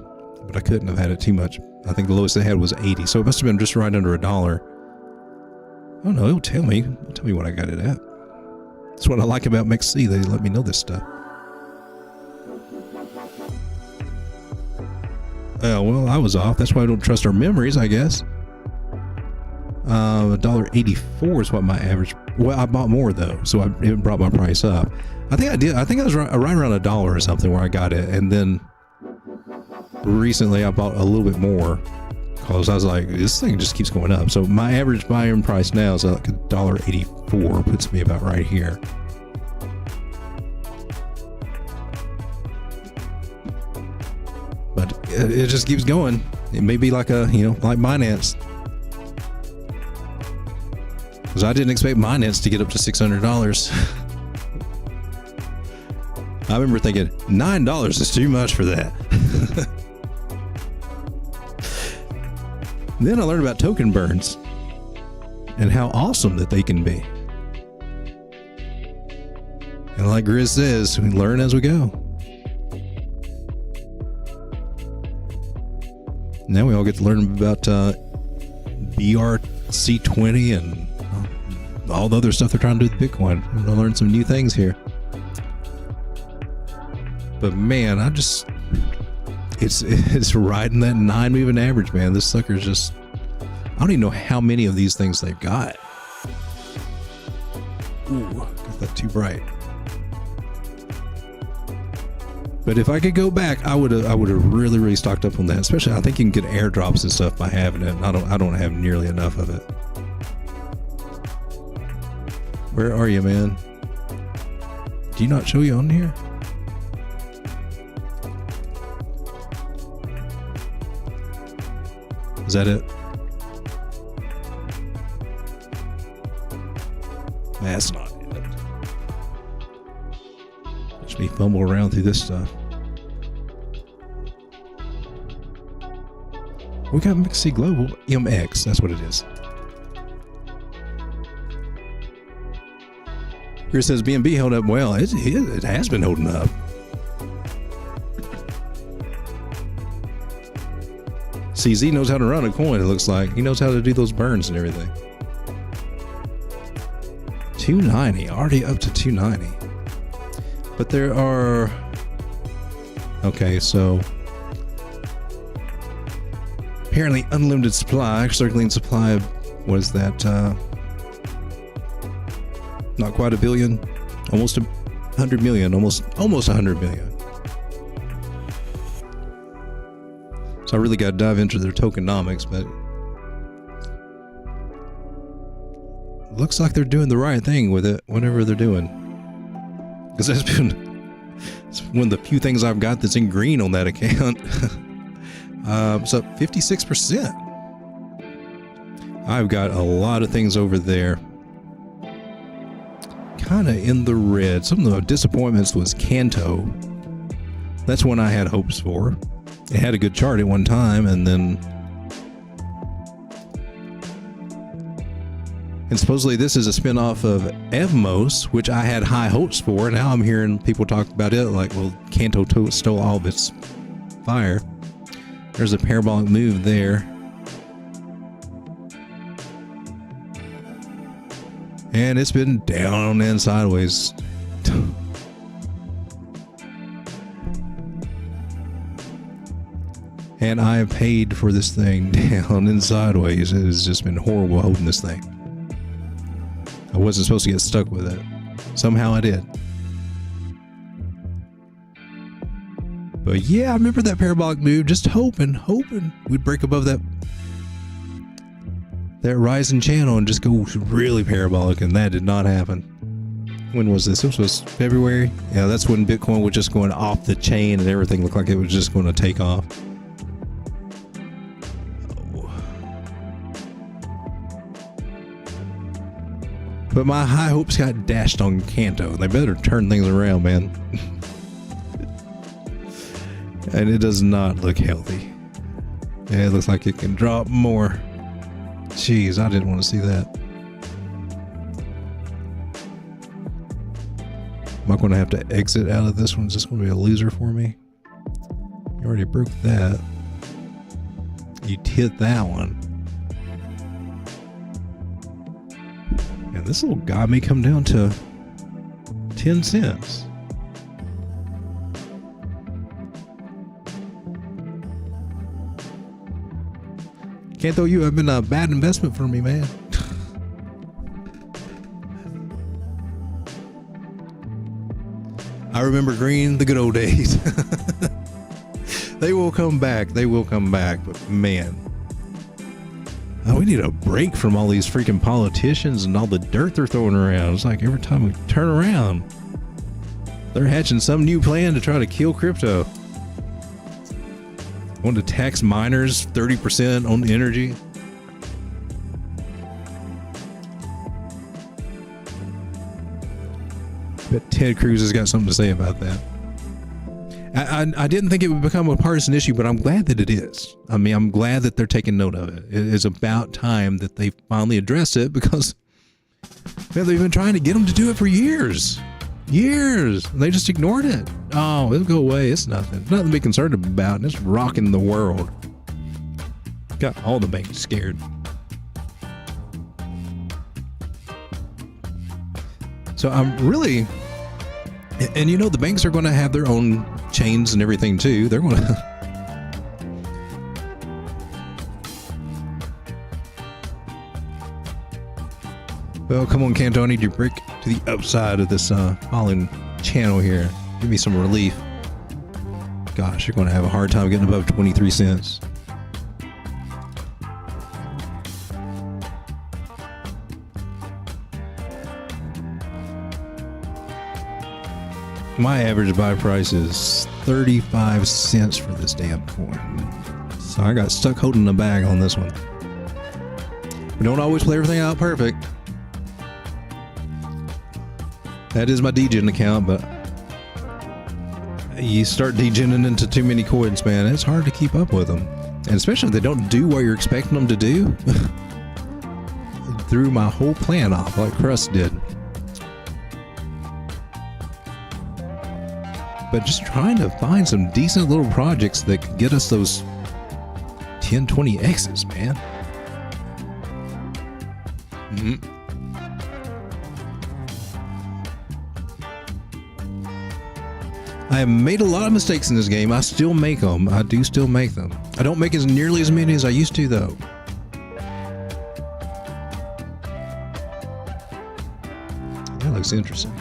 but I couldn't have had it too much. I think the lowest I had was 80, so it must have been just right under $1. I don't know, it'll tell me what I got it at. That's what I like about MexC, they let me know this stuff. Well, I was off. That's why I don't trust our memories, I guess. $1.84 is what my average. Well, I bought more though, so it brought my price up. I think I did. I think I was right around $1 or something where I got it, and then recently I bought a little bit more because I was like, this thing just keeps going up. So my average buy-in price now is like $1.84, puts me about right here. But it just keeps going. It may be like like Binance. Because I didn't expect Binance to get up to $600. I remember thinking $9 is too much for that. Then I learned about token burns and how awesome that they can be. And like Grizz says, we learn as we go. Now we all get to learn about BRC20 and all the other stuff they're trying to do with Bitcoin. I'm going to learn some new things here. But man, it's riding that 9 moving average, man. This sucker's just, I don't even know how many of these things they've got. Ooh, got that too bright. But if I could go back, I would have really stocked up on that. Especially, I think you can get airdrops and stuff by having it. I don't have nearly enough of it. Where are you, man? Do you not show you on here? Is that it? That's not it. Just me fumble around through this stuff. We got MexC Global MX. That's what it is. Here it says BNB held up well. It has been holding up. CZ knows how to run a coin, it looks like. He knows how to do those burns and everything. 290, already up to 290. But there are... Okay, so... Apparently unlimited supply, circulating supply, what is that? Not quite a billion, almost 100 million, almost 100 million. So I really got to dive into their tokenomics, but it looks like they're doing the right thing with it, whatever they're doing. Because it's one of the few things I've got that's in green on that account. So 56%. I've got a lot of things over there kind of in the red. Some of the disappointments was CANTO. That's one I had hopes for. It had a good chart at one time, and then supposedly this is a spin-off of Evmos, which I had high hopes for. Now I'm hearing people talk about it like, well, CANTO stole all of its fire. There's a parabolic move there. And it's been down and sideways. And I have paid for this thing down and sideways. It has just been horrible holding this thing. I wasn't supposed to get stuck with it. Somehow I did. But yeah, I remember that parabolic move, just hoping we'd break above that rising channel and just go really parabolic, and that did not happen. When was this? This was February. Yeah, that's when Bitcoin was just going off the chain and everything looked like it was just going to take off. Oh. But my high hopes got dashed on CANTO. They better turn things around, man. And it does not look healthy. Yeah, it looks like it can drop more. Jeez, I didn't want to see that. Am I going to have to exit out of this one? Is this going to be a loser for me? You already broke that. You hit that one. And this little guy may come down to 10 cents. CANTO, you have been a bad investment for me, man. I remember green, the good old days. They will come back. They will come back. But man, we need a break from all these freaking politicians and all the dirt they're throwing around. It's like every time we turn around, they're hatching some new plan to try to kill crypto. Want to tax miners 30% on energy. Bet Ted Cruz has got something to say about that. I didn't think it would become a partisan issue, but I'm glad that it is. I mean, I'm glad that they're taking note of it. It is about time that they finally address it because, man, they've been trying to get them to do it for years. Years. They just ignored it. Oh, it'll go away. It's nothing. Nothing to be concerned about. And it's rocking the world. Got all the banks scared. So I'm really, and you know, the banks are going to have their own chains and everything too. They're going to. Well, come on, CANTO. I need your brick to the upside of this falling channel here. Give me some relief. Gosh, you're going to have a hard time getting above 23 cents. My average buy price is 35 cents for this damn coin. So I got stuck holding the bag on this one. We don't always play everything out perfect. That is my DGen account, but you start degening into too many coins, man. It's hard to keep up with them. And especially if they don't do what you're expecting them to do. It threw my whole plan off like Crust did. But just trying to find some decent little projects that could get us those 10, 20Xs, man. I have made a lot of mistakes in this game. I still make them. I do still make them. I don't make as nearly as many as I used to, though. That looks interesting.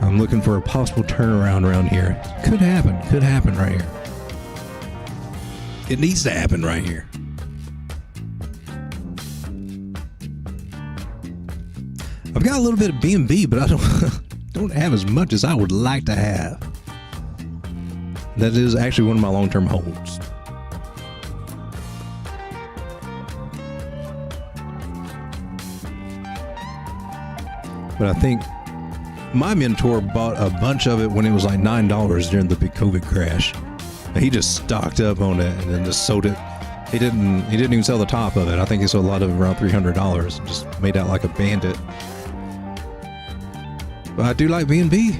I'm looking for a possible turnaround around here. Could happen right here. It needs to happen right here. I've got a little bit of BNB, but I don't have as much as I would like to have. That is actually one of my long-term holds. But I think my mentor bought a bunch of it when it was like $9 during the big COVID crash. He just stocked up on it and then just sold it. He didn't even sell the top of it. I think he sold a lot of it around $300 and just made out like a bandit. But I do like BNB.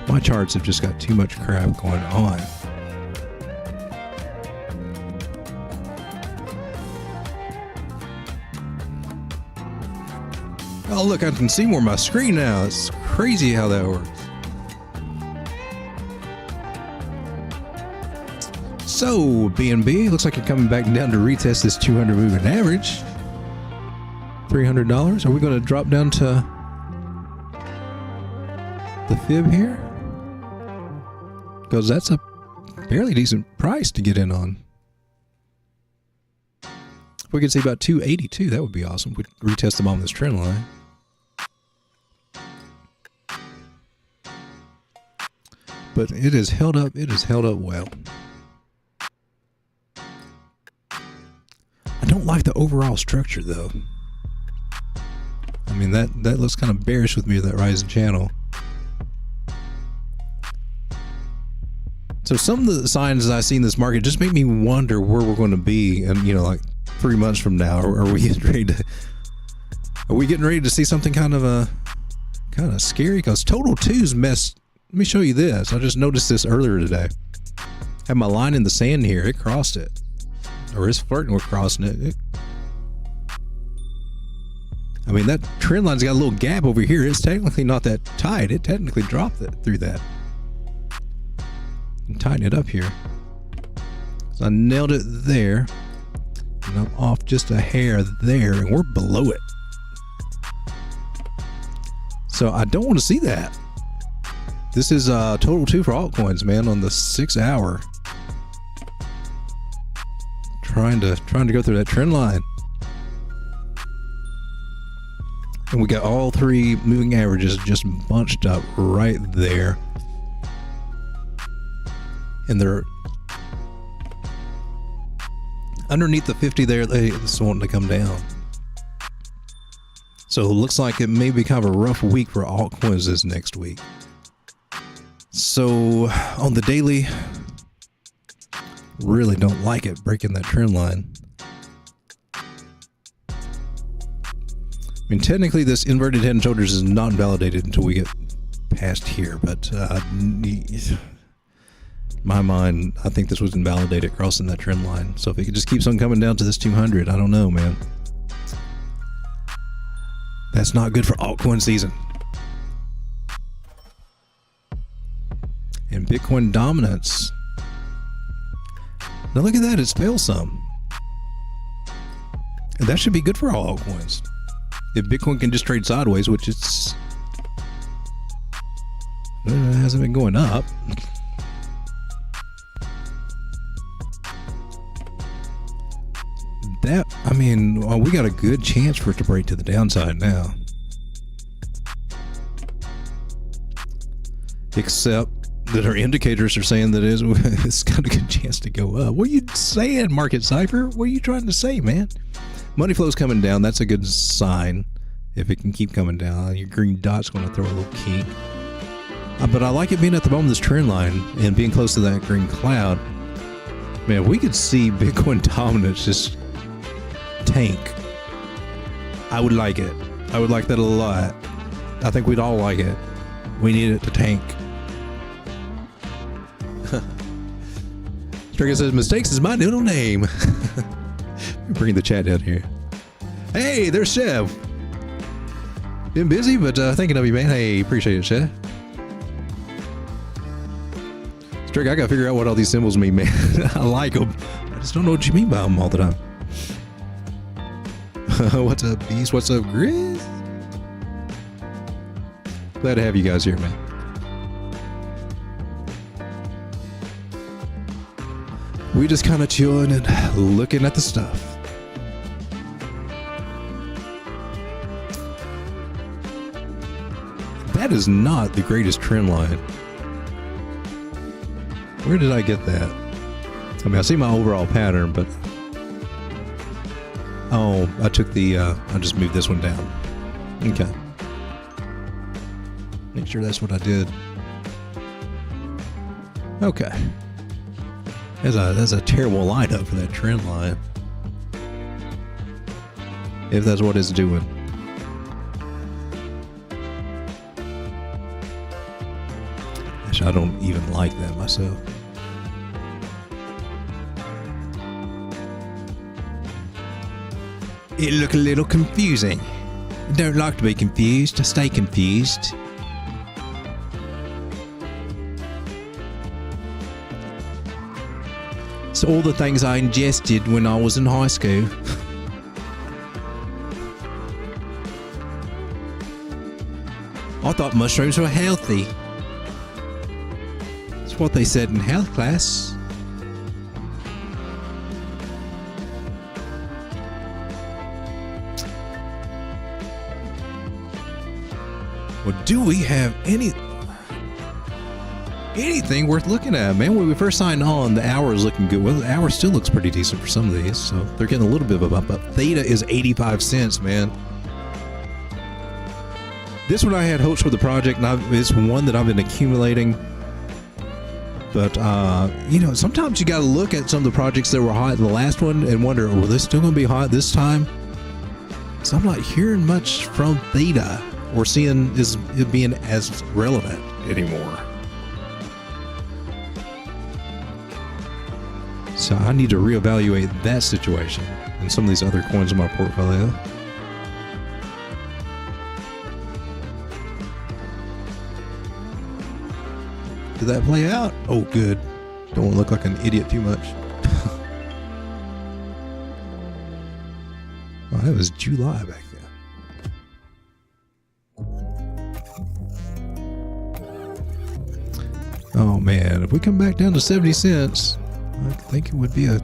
My charts have just got too much crap going on. Oh, look, I can see more of my screen now. It's crazy how that works. So, BNB, looks like you're coming back down to retest this 200 moving average. $300. Are we going to drop down to the fib here? Because that's a fairly decent price to get in on. If we could see about 282, that would be awesome. We'd retest them on this trend line. But it has held up. It has held up well. I don't like the overall structure, though. I mean, that looks kind of bearish with me, that rising channel. So some of the signs I see in this market just make me wonder where we're going to be, and you know, like 3 months from now. Are we getting ready to? Are we getting ready to see something kind of scary? Because Total 2's messed. Let me show you this. I just noticed this earlier today. Have my line in the sand here. It crossed it, or is flirting with crossing it. I mean, that trend line's got a little gap over here. It's technically not that tight. It technically dropped it through that. And tighten it up here. So I nailed it there. And I'm off just a hair there, and we're below it. So I don't want to see that. This is Total 2 for altcoins, man, on the 6 hour. Trying to go through that trend line. And we got all 3 moving averages just bunched up right there. And they're underneath the 50 there. They just wanting to come down. So it looks like it may be kind of a rough week for altcoins this next week. So on the daily, really don't like it breaking that trend line. I mean, technically this inverted head and shoulders is not invalidated until we get past here, but in my mind, I think this was invalidated crossing that trend line. So if it could just keep on coming down to this 200, I don't know, man. That's not good for altcoin season. And Bitcoin dominance. Now look at that, it's failed some. And that should be good for all altcoins. If Bitcoin can just trade sideways, which it hasn't been going up. That, I mean, well, we got a good chance for it to break to the downside now. Except that our indicators are saying that it's got a good chance to go up. What are you saying, Market Cipher? What are you trying to say, man? Money flow's coming down. That's a good sign. If it can keep coming down, your green dot's going to throw a little kink. But I like it being at the bottom of this trend line and being close to that green cloud. Man, we could see Bitcoin dominance just tank. I would like it. I would like that a lot. I think we'd all like it. We need it to tank. Striga says, mistakes is my middle name. Bring the chat down here. Hey, there's Chev. Been busy, but thinking of you, man. Hey, appreciate it, Chev. Striga, I gotta figure out what all these symbols mean, man. I like them. I just don't know what you mean by them all the time. What's up, Beast? What's up, Grizz? Glad to have you guys here, man. We just kind of chilling and looking at the stuff. That is not the greatest trend line. Where did I get that? I mean, I see my overall pattern, but oh, I took the I just moved this one down. Okay. Make sure that's what I did. Okay. That's a terrible lineup for that trend line. If that's what it's doing. Actually, I don't even like that myself. It look a little confusing. I don't like to be confused. I stay confused. It's all the things I ingested when I was in high school. I thought mushrooms were healthy. That's what they said in health class. Well, do we have anything worth looking at, man? When we first signed on, the hour is looking good. Well, the hour still looks pretty decent for some of these, so they're getting a little bit of a bump up. Theta is 85 cents, man. This one I had hopes for the project, and it's one that I've been accumulating. But, you know, sometimes you got to look at some of the projects that were hot in the last one and wonder, well, they're still going to be hot this time? So I'm not hearing much from Theta or seeing it being as relevant anymore. So I need to reevaluate that situation and some of these other coins in my portfolio. Did that play out? Oh, good. Don't want to look like an idiot too much. Oh, that was July back then. Oh, man. If we come back down to 70 cents, I think it would be a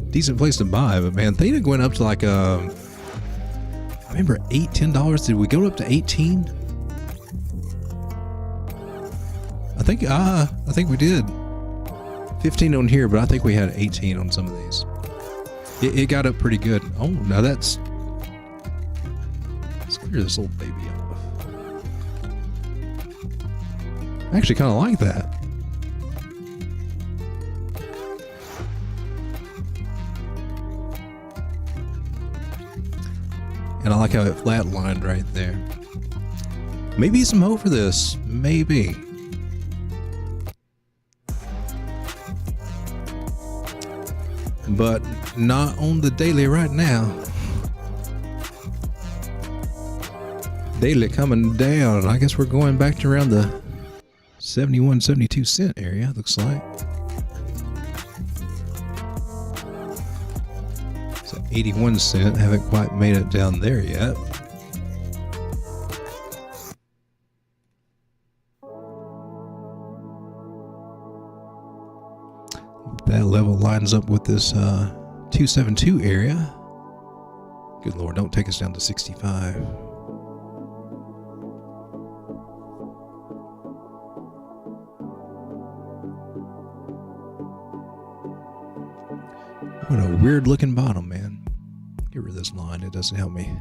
decent place to buy. But, man, Theta went up to like, I remember $8, $10. Did we go up to 18? I think we did 15 on here, but I think we had 18 on some of these. It got up pretty good. Oh, now let's clear this old baby off. I actually kind of like that. And I like how it flatlined right there. Maybe some hope for this. Maybe. But not on the daily right now. Daily coming down. I guess we're going back to around the 71, 72 cent area, looks like. So 81 cent, haven't quite made it down there yet. That level lines up with this 272 area. Good Lord, don't take us down to 65. What a weird looking bottom, man. Get rid of this line, it doesn't help me.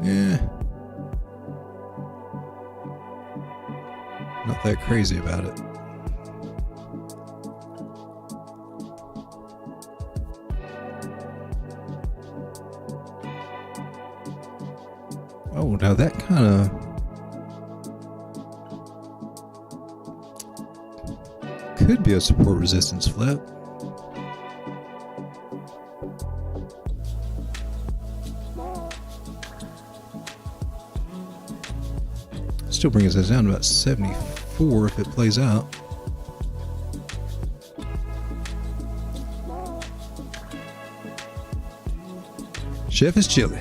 Yeah. Not that crazy about it. Oh, now that kind of could be a support resistance flip. Still brings us down to about 74 if it plays out. Chef is chilly.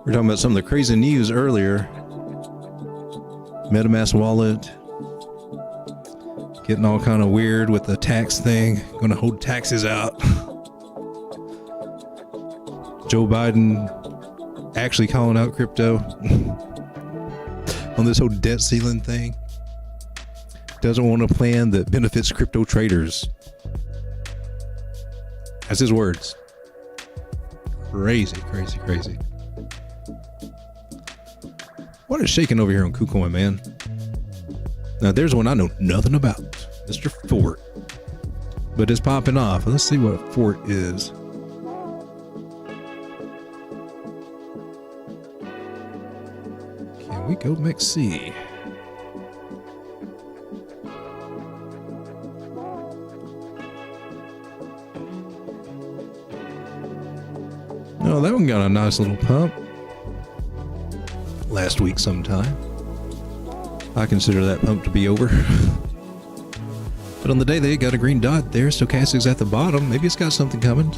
We're talking about some of the crazy news earlier. MetaMask wallet getting all kind of weird with the tax thing. Going to hold taxes out. Joe Biden actually calling out crypto on this whole debt ceiling thing. Doesn't want a plan that benefits crypto traders. That's his words. Crazy, crazy, crazy. What is shaking over here on KuCoin, man? Now, there's one I know nothing about. Mr. Fort. But it's popping off. Let's see what a Fort is. Can we go MexC? Oh, that one got a nice little pump. Last week sometime. I consider that pump to be over. But on the day they got a green dot there, stochastic's at the bottom. Maybe it's got something coming.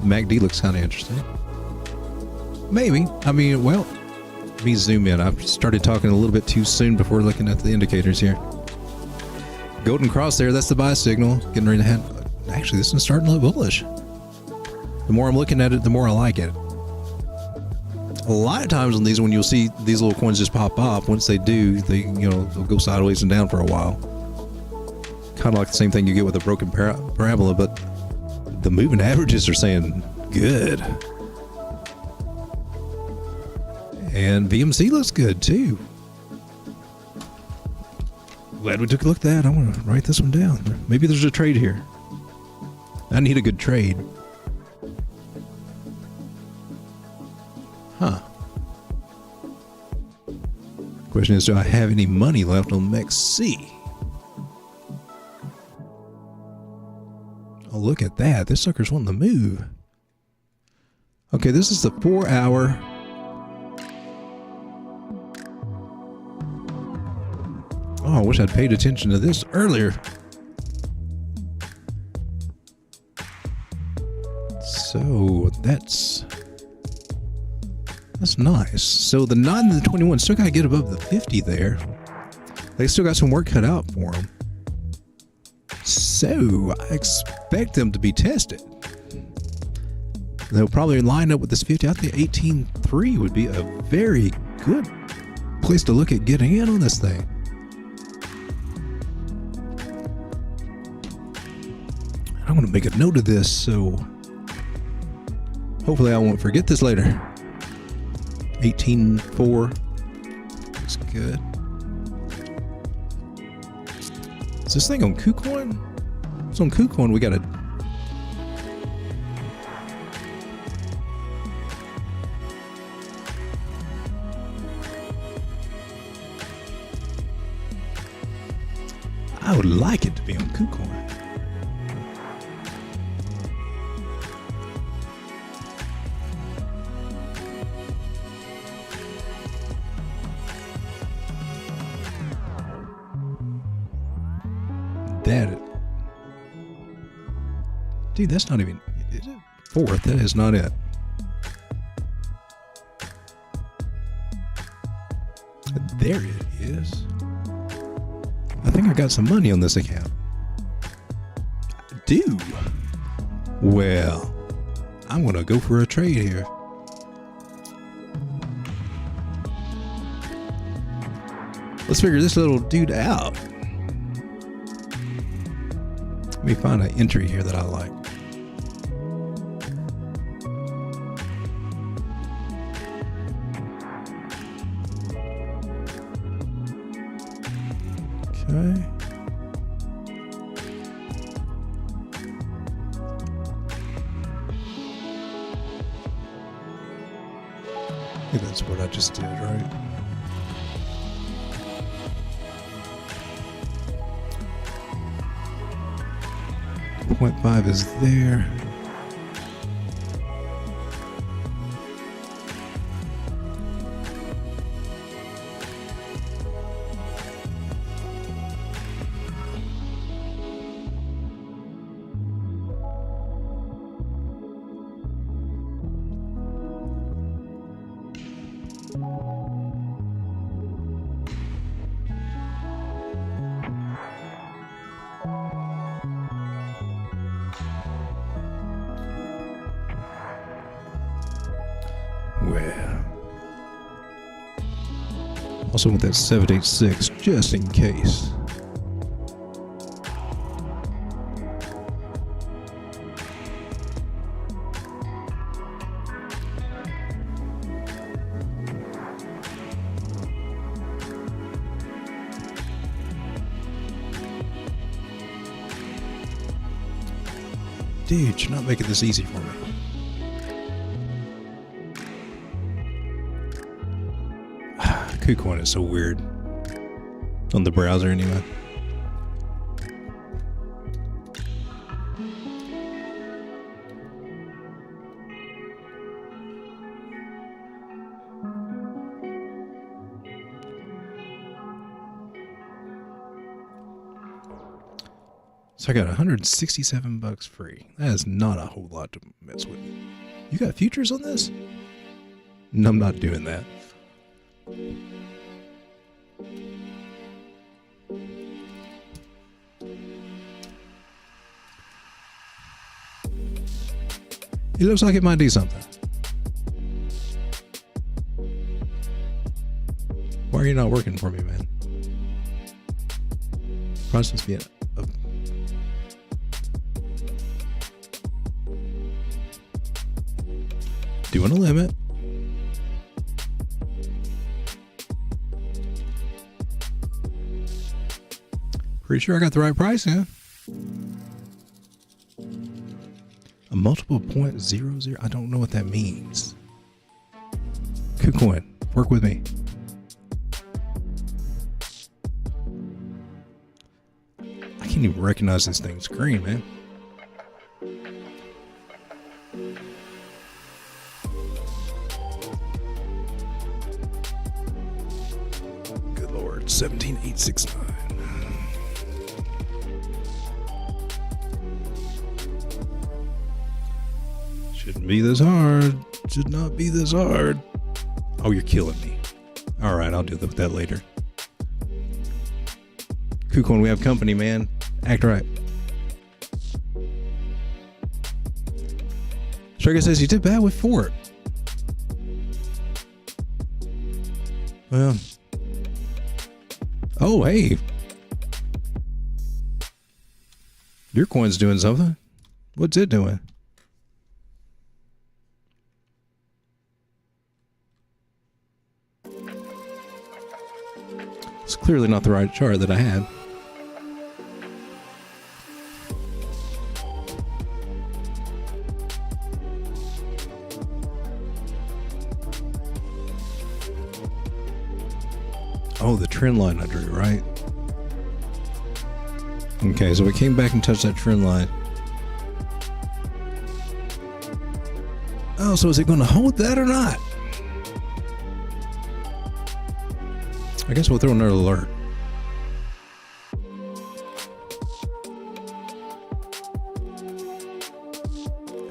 MACD looks kind of interesting. Maybe. I mean, well, let me zoom in. I've started talking a little bit too soon before looking at the indicators here. Golden cross there, that's the buy signal. Getting ready to head. Actually, this one's starting to look bullish. The more I'm looking at it, the more I like it. A lot of times on these, when you'll see these little coins just pop up, once they do, they'll go sideways and down for a while. Kind of like the same thing you get with a broken parabola, but the moving averages are saying good. And VMC looks good too. Glad we took a look at that. I want to write this one down. Maybe there's a trade here. I need a good trade. Huh. Question is, do I have any money left on MexC? Oh, look at that. This sucker's wanting to move. Okay, this is the 4 hour. Oh, I wish I'd paid attention to this earlier. So that's nice. So the 9 and the 21 still got to get above the 50 there. They still got some work cut out for them. So I expect them to be tested. They'll probably line up with this 50. I think 18.3 would be a very good place to look at getting in on this thing. I'm going to make a note of this, so hopefully I won't forget this later. 18.4 looks good. Is this thing on KuCoin? It's on KuCoin. We got a I would like it to be on KuCoin. Dude, that's not even, is it? Fourth, that is not it. There it is. I think I got some money on this account. I do. Well, I'm going to go for a trade here. Let's figure this little dude out. Let me find an entry here that I like. Okay. I think that's what I just did, right? .5 is there. Also with that 786, just in case. Dude, you're not making this easy for me. KuCoin is so weird. On the browser anyway. So I got 167 bucks free. That is not a whole lot to mess with. You got futures on this? No, I'm not doing that. It looks like it might do something. Why are you not working for me, man? Price must be doing a limit. Pretty sure I got the right price, yeah. A multiple 0.00. I don't know what that means. KuCoin, work with me. I can't even recognize this thing's screen, man. Good Lord, 17869. Shouldn't be this hard. Should not be this hard. Oh, you're killing me. All right, I'll deal with that later. KuCoin, we have company, man. Act right. Striker says you did bad with Fort. Well. Oh, hey. Your coin's doing something. What's it doing? It's clearly not the right chart that I had. Oh, the trend line I drew, right? Okay, so we came back and touched that trend line. Oh, so is it going to hold that or not? I guess we'll throw another alert.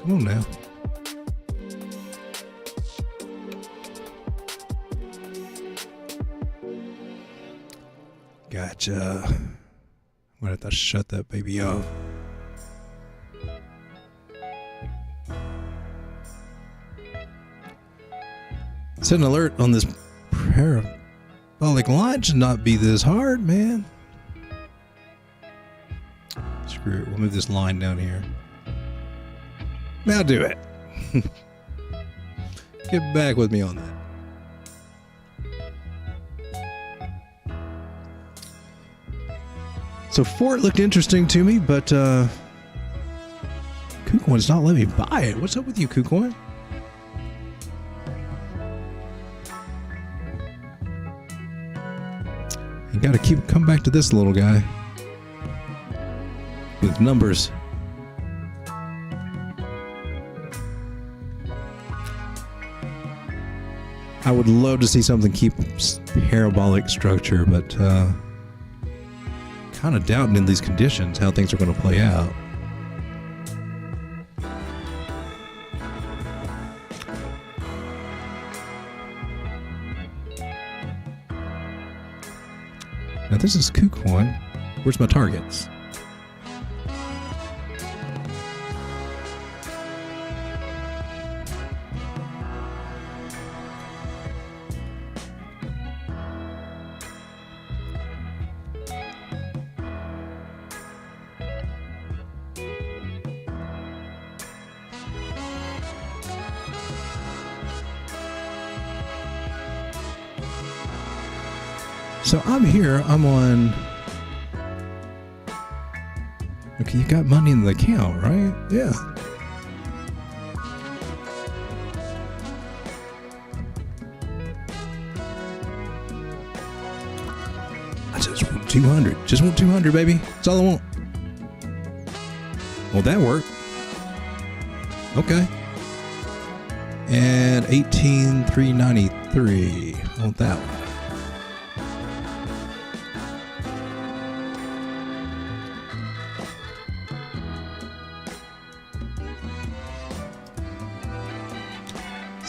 Come on now. Gotcha. I'm gonna have to shut that baby off. Set an alert on this parabolic line should not be this hard, man. Screw it. We'll move this line down here. Now do it. Get back with me on that. So Fort looked interesting to me, but KuCoin's not letting me buy it. What's up with you, KuCoin? You gotta come back to this little guy with numbers. I would love to see something keep parabolic structure, but kind of doubting in these conditions how things are going to play out. Now this is KuCoin. Where's my targets? So I'm here, I'm on, okay, you got money in the account, right? Yeah. I just want 200, just want 200, baby. That's all I want. Well, that worked. Okay. And 18,393 on that one.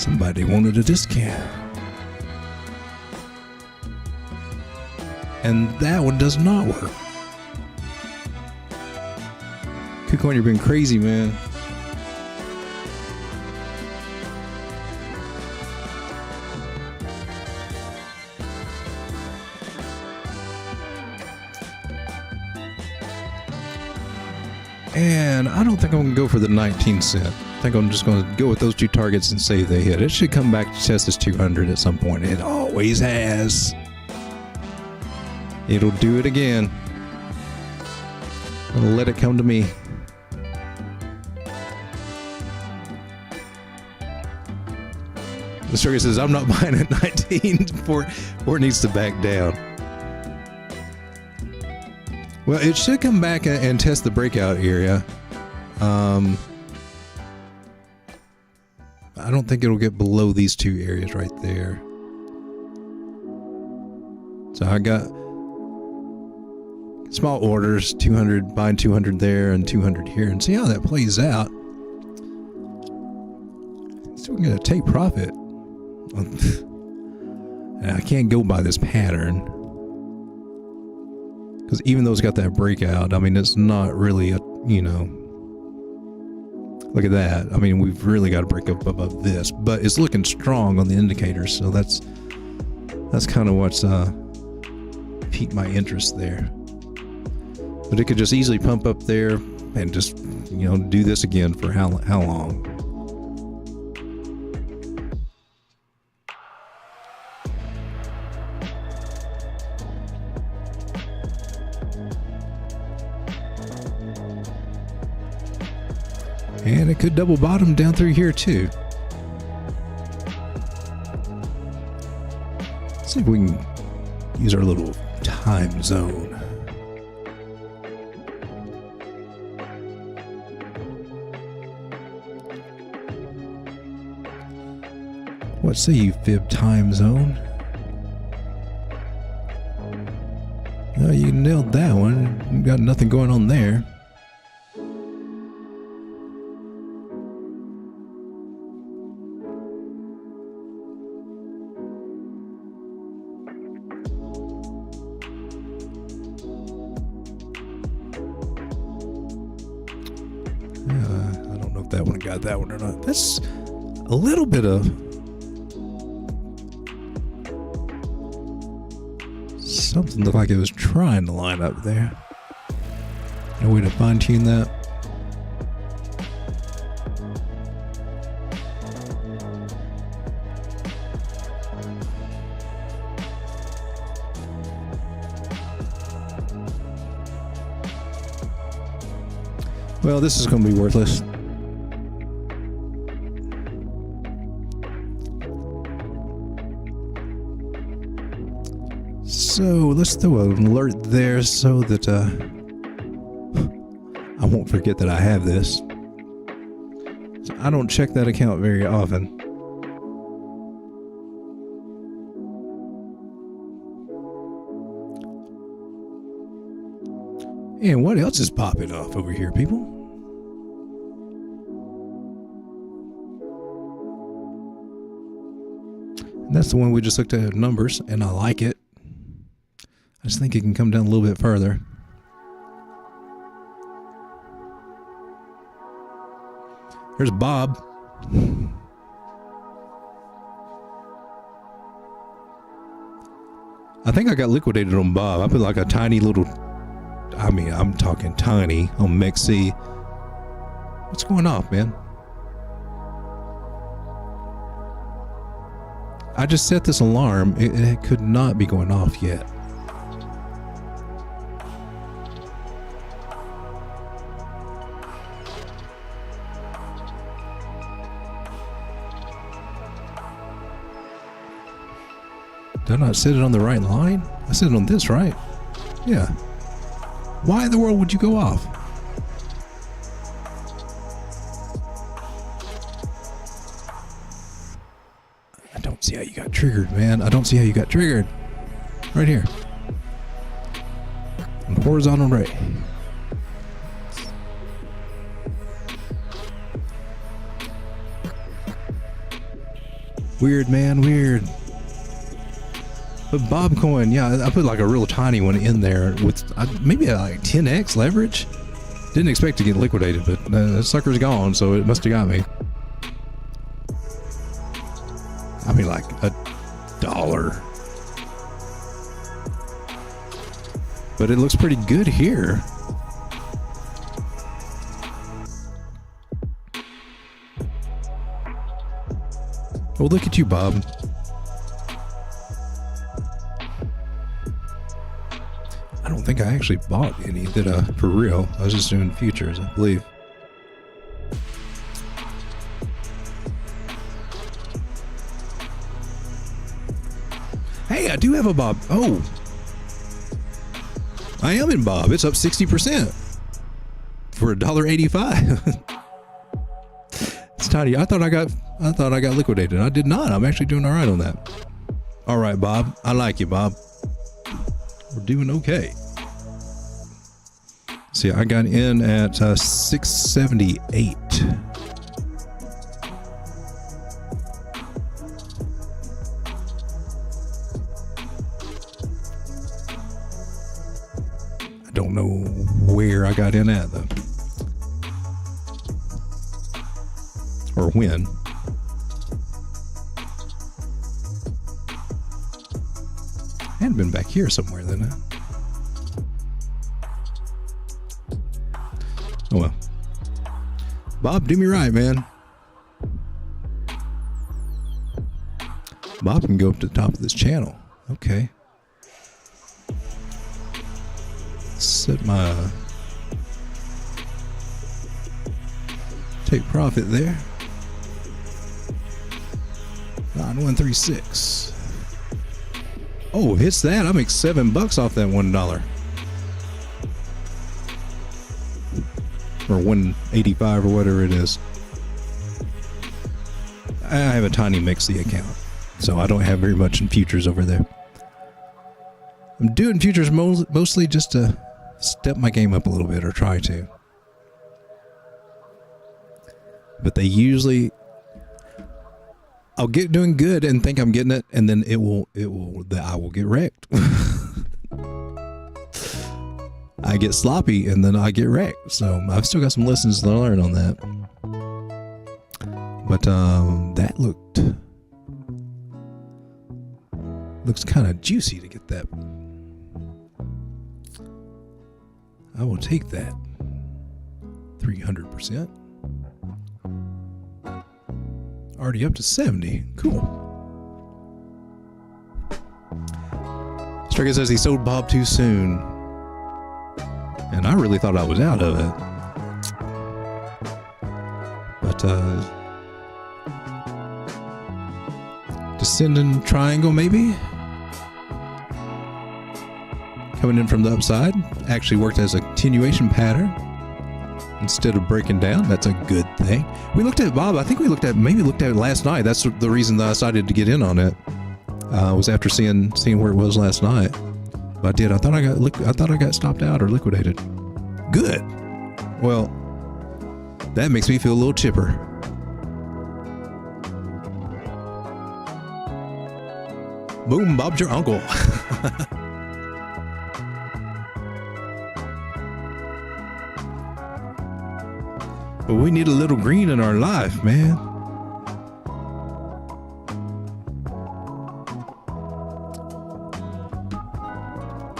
Somebody wanted a discount. And that one does not work. KuCoin, you've been crazy, man. And I don't think I'm going to go for the 19 cent. I think I'm just going to go with those two targets and say they hit. It should come back to test this 200 at some point. It always has. It'll do it again. I'm going to let it come to me. The circuit says, I'm not buying at 19 before it needs to back down. Well, it should come back and test the breakout area. I don't think it'll get below these two areas right there. So I got small orders, 200, buying 200 there and 200 here, and see how that plays out. So we're going to take profit. And I can't go by this pattern. Because even though it's got that breakout, I mean, it's not really a, you know, look at that. I mean, we've really got to break up above this, but it's looking strong on the indicators. So that's kind of what's piqued my interest there. But it could just easily pump up there and just, you know, do this again for how long? And it could double bottom down through here too. Let's see if we can use our little time zone. What say you, Fib time zone? Oh, you nailed that one. You got nothing going on there. I don't know if that one got that one or not. That's a little bit of something looked like it was trying to line up there. No way to fine tune that. Well, this is going to be worthless. So let's throw an alert there so that I won't forget that I have this. So I don't check that account very often. And what else is popping off over here, people? And that's the one we just looked at numbers, and I like it. I just think it can come down a little bit further. There's Bob. I think I got liquidated on Bob. I put like a tiny little, I mean, I'm talking tiny on MexC. What's going off, man? I just set this alarm. It could not be going off yet. Did I not set it on the right line? I set it on this, right? Yeah. Why in the world would you go off? I don't see how you got triggered, man. I don't see how you got triggered. Right here. On the horizontal right. Weird, man, weird. But BobCoin, yeah, I put like a real tiny one in there with maybe like 10x leverage. Didn't expect to get liquidated, but that sucker's gone, so it must have got me. I mean, like $1. But it looks pretty good here. Oh, look at you, Bob. I don't think I actually bought any, did I? For real. I was just doing futures, I believe. Hey, I do have a Bob. Oh. I am in Bob. It's up 60% for $1.85. It's tiny. I thought I got liquidated. I did not. I'm actually doing all right on that. All right, Bob. I like you, Bob. We're doing okay. See, I got in at 678. I don't know where I got in at though, or when. I had been back here somewhere then. Oh well. Bob, do me right, man. Bob can go up to the top of this channel. Okay. Set my take profit there. 9136. Oh, hits that. I make $7 off that $1. Or 185 or whatever it is. I have a tiny MexC account, so I don't have very much in futures over there. I'm doing futures mostly just to step my game up a little bit, or try to. But they usually, I'll get doing good and think I'm getting it, and then I will get wrecked. I get sloppy and then I get wrecked. So I've still got some lessons to learn on that. But that looks kind of juicy to get that. I will take that. 300%. Already up to 70. Cool. Striker says he sold Bob too soon. And I really thought I was out of it. But descending triangle maybe? Coming in from the upside. Actually worked as a continuation pattern instead of breaking down. That's a good thing. We looked at Bob. I think we looked at it last night. That's the reason that I decided to get in on it. Was after seeing where it was last night. But I did. I thought I got stopped out or liquidated. Good. Well, that makes me feel a little chipper. Boom, Bob's your uncle. But we need a little green in our life, man.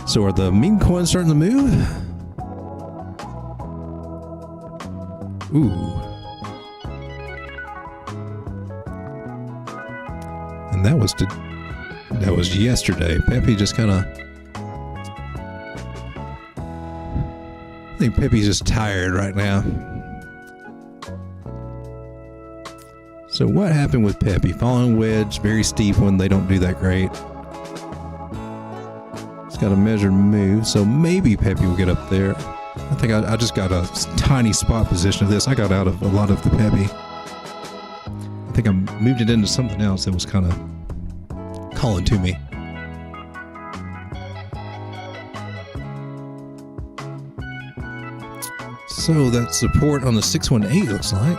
So are the meme coins starting to move? Ooh. And that was yesterday. Pepe just kind of, I think Pepe's just tired right now. So what happened with Pepe? Falling wedge, very steep when they don't do that great. It's got a measured move, so maybe Pepe will get up there. I think I just got a tiny spot position of this. I got out of a lot of the Pepe. I think I moved it into something else that was kind of calling to me. So that support on the 618 looks like.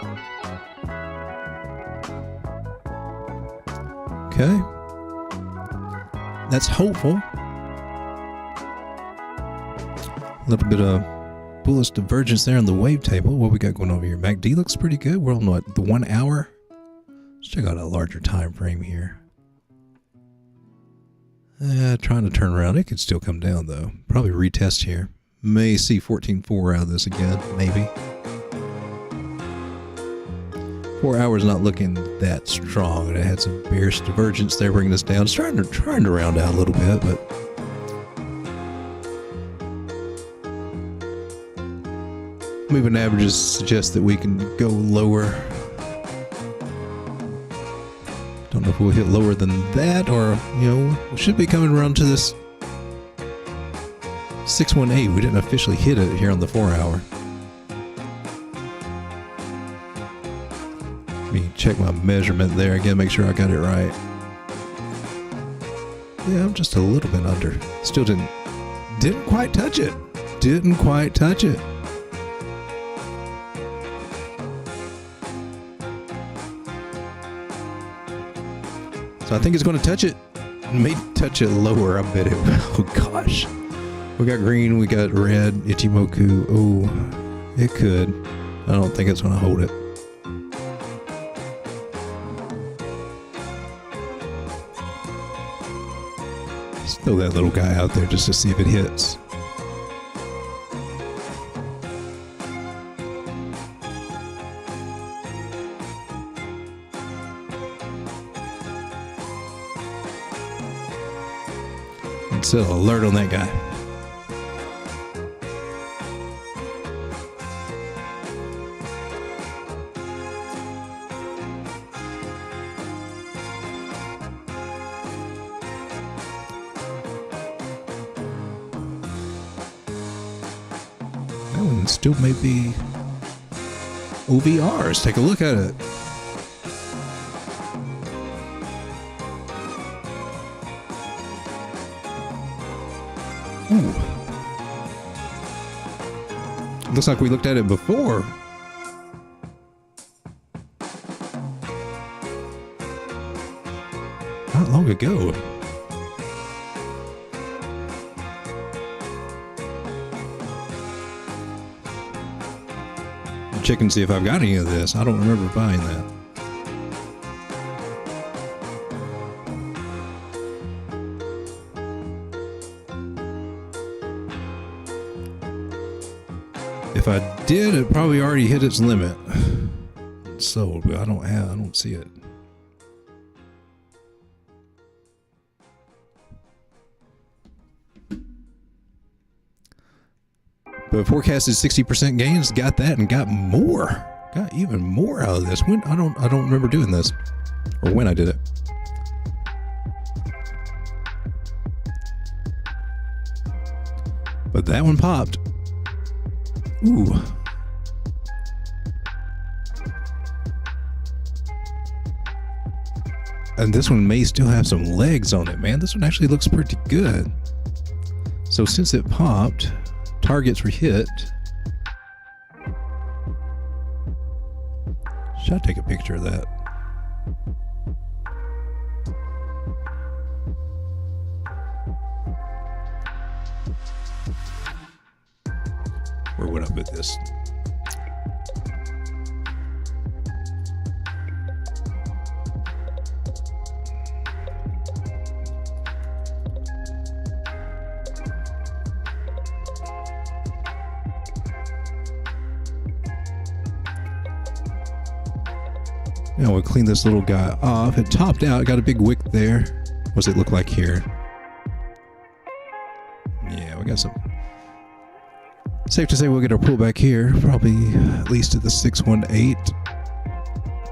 Okay. That's hopeful. A little bit of bullish divergence there on the wave table. What we got going over here? MACD looks pretty good. We're on what, the 1 hour? Let's check out a larger time frame here. Trying to turn around. It could still come down though. Probably retest here. May see 14.4 out of this again, maybe. 4 hours not looking that strong. It had some bearish divergence there, bringing us down. It's trying to round out a little bit, but moving averages suggest that we can go lower. Don't know if we'll hit lower than that, or, you know, we should be coming around to this 618. We didn't officially hit it here on the 4 hour. Let me check my measurement there again, make sure I got it right. Yeah, I'm just a little bit under. Still didn't quite touch it. Didn't quite touch it. So I think it's going to touch it. May touch it lower, I bet it will. Oh gosh. We got green, we got red, Ichimoku. Oh, it could. I don't think it's going to hold it. Let's throw that little guy out there just to see if it hits. Set an alert on that guy. That one still may be OVRs. Take a look at it. Ooh. Looks like we looked at it before. Not long ago. I'm checking to see if I've got any of this. I don't remember buying that. If I did, it probably already hit its limit. It's sold, but I don't see it. But forecasted 60% gains, got that and got more. Got even more out of this. When I don't remember doing this, or when I did it. But that one popped. Ooh. And this one may still have some legs on it, man. This one actually looks pretty good. So since it popped, targets were hit. Should I take a picture of that? Where would I put this? Now we'll clean this little guy off. It topped out, got a big wick there. What does it look like here? Yeah, we got some. Safe to say we'll get our pullback here, probably at least at the 618.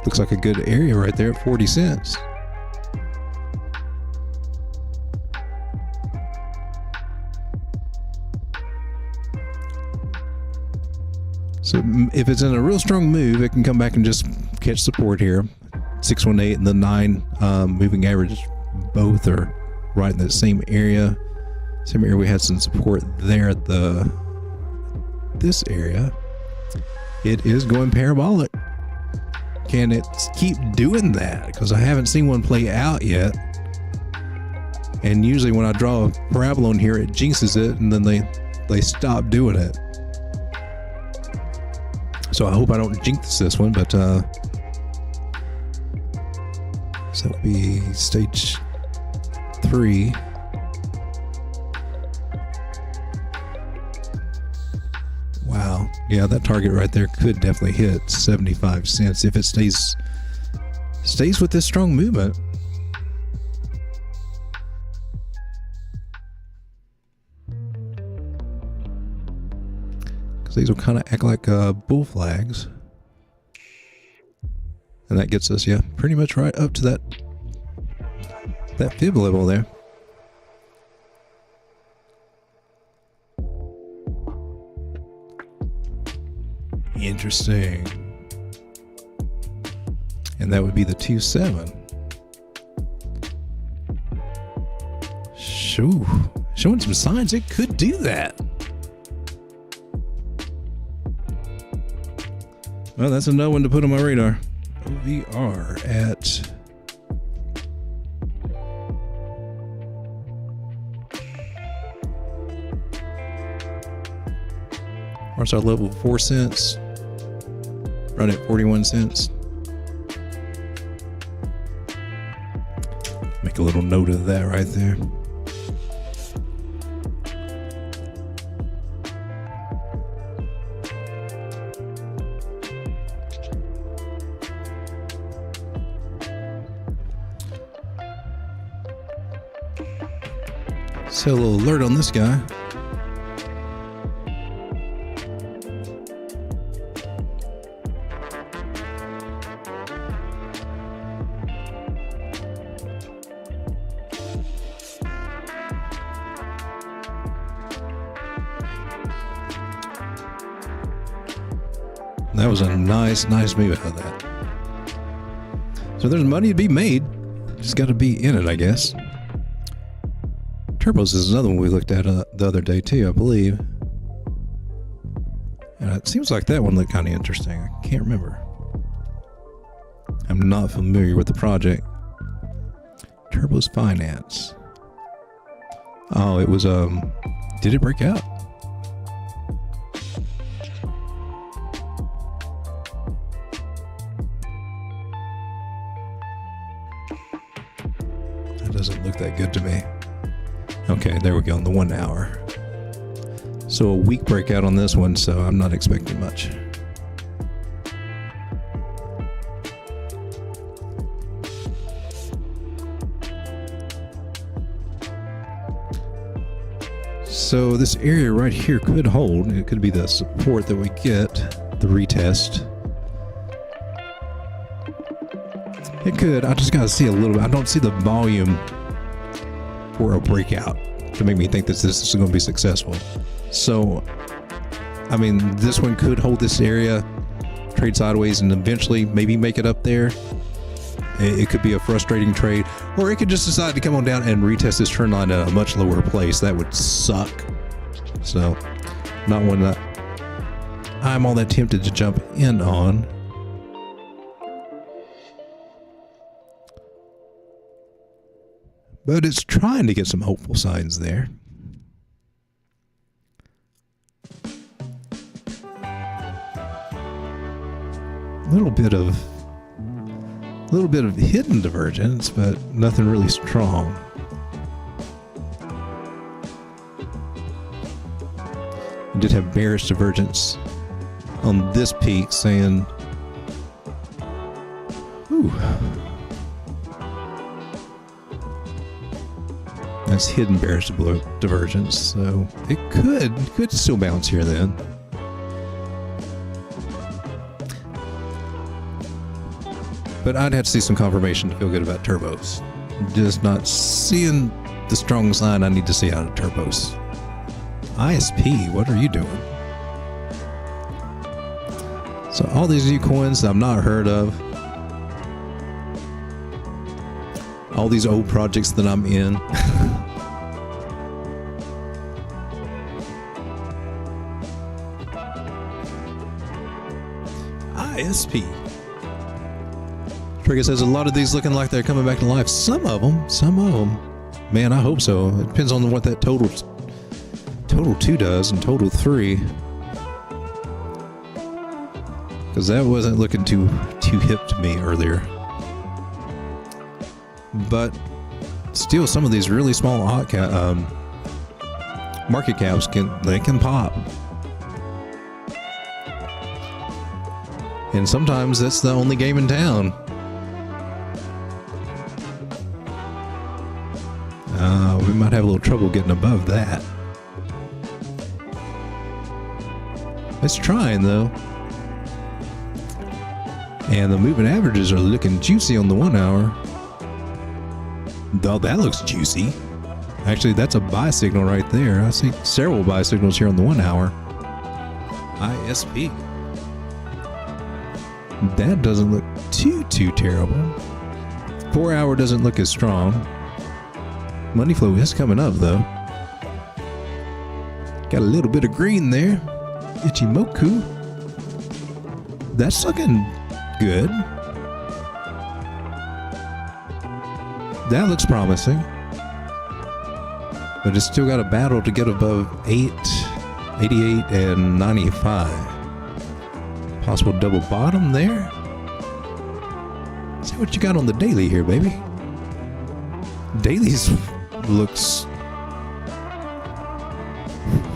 Looks like a good area right there at 40 cents. So if it's in a real strong move, it can come back and just catch support here. 618 and the 9 moving average, both are right in the same area. Same area we had some support there at this area. It is going parabolic. can it keep doing that? Because I haven't seen one play out yet. And usually when I draw a parabola on here, it jinxes it, and then they stop doing it. So I hope I don't jinx this one, but so it'll be stage 3. Wow. Yeah, that target right there could definitely hit 75 cents if it stays with this strong movement. Because these will kind of act like bull flags. And that gets us, yeah, pretty much right up to that fib level there. Interesting. And that would be the 2.7. Showing some signs it could do that. Well, that's another one to put on my radar. OVR at where's our level? 4 cents. Right at 41 cents. Make a little note of that right there. Set a little alert on this guy. That was a nice move out of that. So there's money to be made. Just got to be in it, I guess. Turbos is another one we looked at the other day too, I believe. And it seems like that one looked kind of interesting. I can't remember. I'm not familiar with the project. Turbos Finance. Oh, it was did it break out? That doesn't look that good to me. Okay, there we go, on the 1 hour. So a weak breakout on this one, so I'm not expecting much. So this area right here could hold. It could be the support that we get, the retest. It could. I just got to see a little bit. I don't see the volume for a breakout to make me think that this is going to be successful. So, I mean, this one could hold this area, trade sideways, and eventually maybe make it up there. It could be a frustrating trade, or it could just decide to come on down and retest this trend line at a much lower place. That would suck. So, not one that I'm all that tempted to jump in on. But it's trying to get some hopeful signs there. A little bit of hidden divergence, but nothing really strong. I did have bearish divergence on this peak, saying, ooh. That's hidden bearish divergence, so it could still bounce here then. But I'd have to see some confirmation to feel good about turbos. Just not seeing the strong sign I need to see out of turbos. ISP, what are you doing? So all these new coins I've not heard of. All these old projects that I'm in. ISP. Trigger says a lot of these looking like they're coming back to life. Some of them. Man, I hope so. It depends on what that total 2 does and total 3. Because that wasn't looking too hip to me earlier. But still, some of these really small market caps can pop. And sometimes that's the only game in town. We might have a little trouble getting above that. It's trying though. And the moving averages are looking juicy on the 1 hour. Oh, that looks juicy. Actually, that's a buy signal right there. I see several buy signals here on the 1 hour. ISP. That doesn't look too terrible. 4 hour doesn't look as strong. Money flow is coming up though. Got a little bit of green there. Ichimoku. That's looking good. That looks promising. But it's still got a battle to get above 8, 88, and 95. Possible double bottom there. See what you got on the daily here, baby. Daily's looks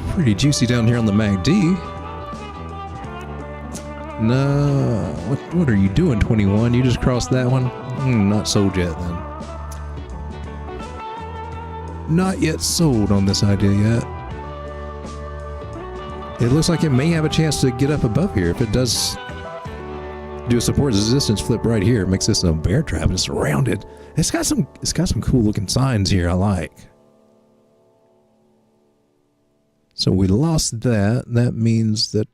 pretty juicy down here on the MACD. No, what are you doing, 21? You just crossed that one? Not sold yet then. Not yet sold on this idea yet. It looks like it may have a chance to get up above here. If it does do a support resistance flip right here, it makes this a bear trap and it's rounded. It's got some cool looking signs here I like. So we lost that. That means that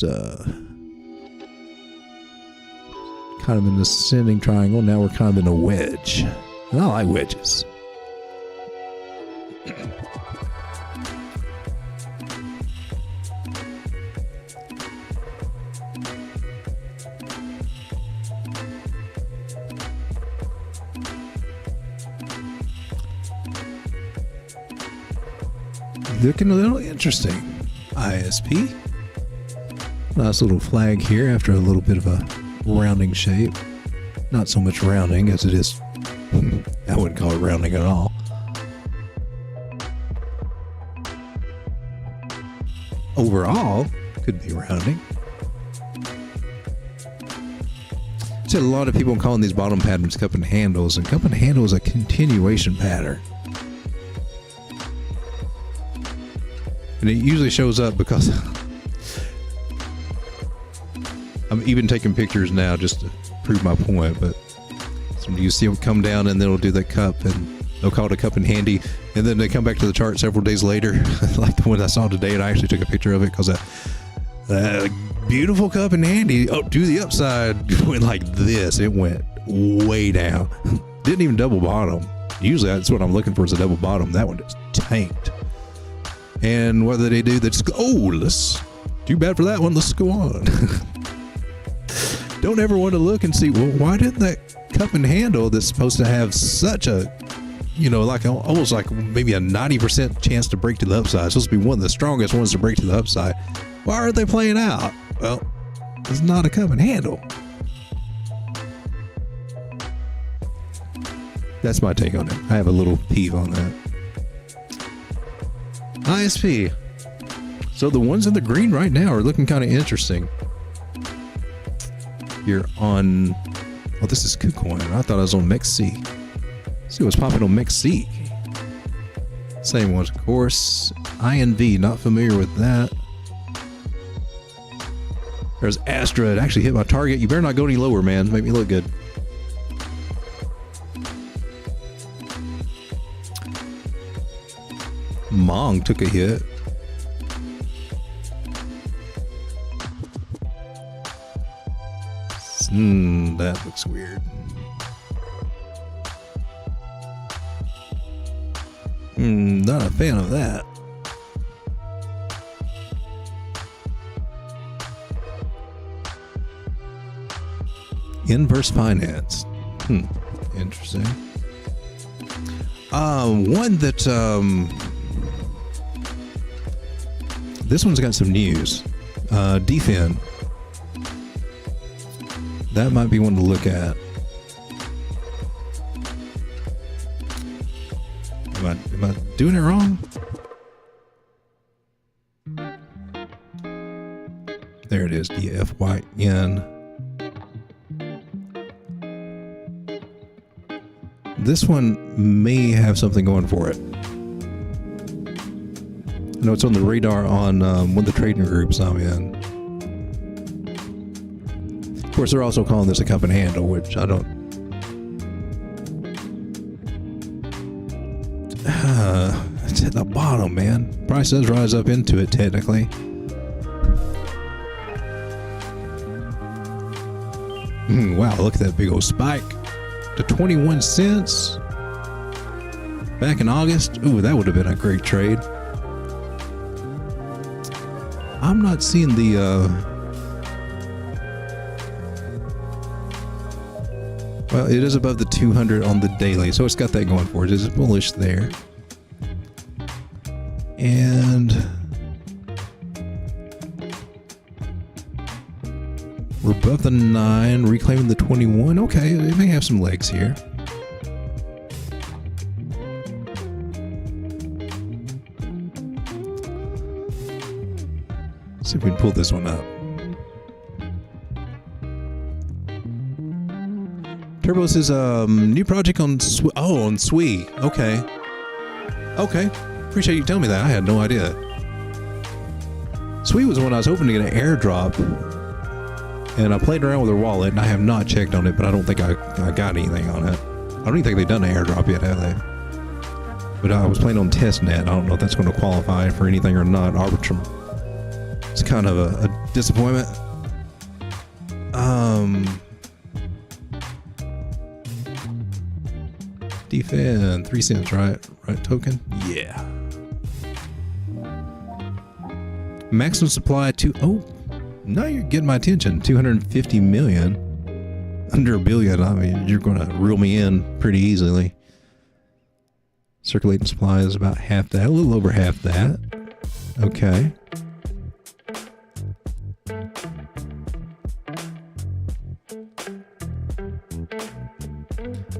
kind of in the ascending triangle. Now we're kind of in a wedge. And I like wedges. Looking a little interesting. ISP. Nice little flag here after a little bit of a rounding shape. Not so much rounding as it is. I wouldn't call it rounding at all. Overall, could be rounding. See a lot of people calling these bottom patterns cup and handles, and cup and handle is a continuation pattern. And it usually shows up because I'm even taking pictures now just to prove my point, but so you see them come down and then it'll do that cup and they'll call it a cup and handy, and then they come back to the chart several days later like the one I saw today, and I actually took a picture of it because that beautiful cup and handy, oh, to the upside, went like this. It went way down. Didn't even double bottom. Usually that's what I'm looking for, is a double bottom. That one just tanked. And what do? They just go, oh, too bad for that one. Let's go on. Don't ever want to look and see, well, why didn't that cup and handle that's supposed to have such a, like almost like maybe a 90% chance to break to the upside, supposed to be one of the strongest ones to break to the upside. Why aren't they playing out? Well, it's not a cup and handle. That's my take on it. I have a little peeve on that. ISP. So the ones in the green right now are looking kind of interesting. You're on, oh, this is KuCoin. I thought I was on MexC. See what's popping on MexC. Same ones, of course. INV, not familiar with that. There's ASTRA. It actually hit my target. You better not go any lower, man. Make me look good. Mong took a hit. That looks weird. Not a fan of that. Inverse finance. Interesting. One that this one's got some news. Dfyn. That might be one to look at. Am I doing it wrong? There it is, DFYN. This one may have something going for it. I know it's on the radar on one of the trading groups I'm in. Of course, they're also calling this a company handle, which I don't. It's at the bottom, man. Price does rise up into it, technically. Wow, look at that big old spike to 21 cents back in August. Ooh, that would have been a great trade. I'm not seeing the well, it is above the 200 on the daily, so it's got that going for it. It's bullish there. And we're above the 9, reclaiming the 21. Okay, it may have some legs here. Let's see if we can pull this one up. Turbos is a new project on on SWI. Okay. Okay. Appreciate you telling me that. I had no idea. SWI was one I was hoping to get an airdrop. And I played around with her wallet, and I have not checked on it, but I don't think I got anything on it. I don't even think they've done an airdrop yet, have they? But I was playing on testnet. I don't know if that's going to qualify for anything or not. Arbitrum. It's kind of a disappointment. Dfyn, 3 cents, right? Right token? Yeah. Maximum supply oh, now you're getting my attention. 250 million. Under a billion. I mean, you're going to reel me in pretty easily. Circulating supply is about half that, a little over half that. Okay.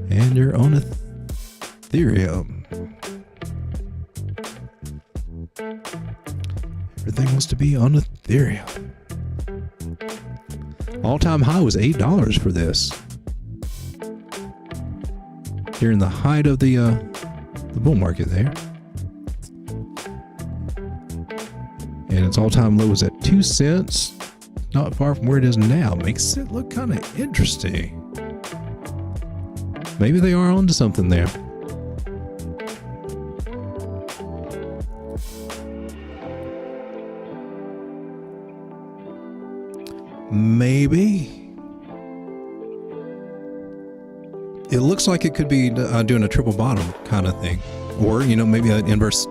And you're on Ethereum. Everything wants to be on Ethereum. All-time high was $8 for this. During the height of the bull market there. And its all-time low was at 2 cents. Not far from where it is now. Makes it look kind of interesting. Maybe they are onto something there. Maybe. It looks like it could be doing a triple bottom kind of thing. Or, you know, maybe an inverse.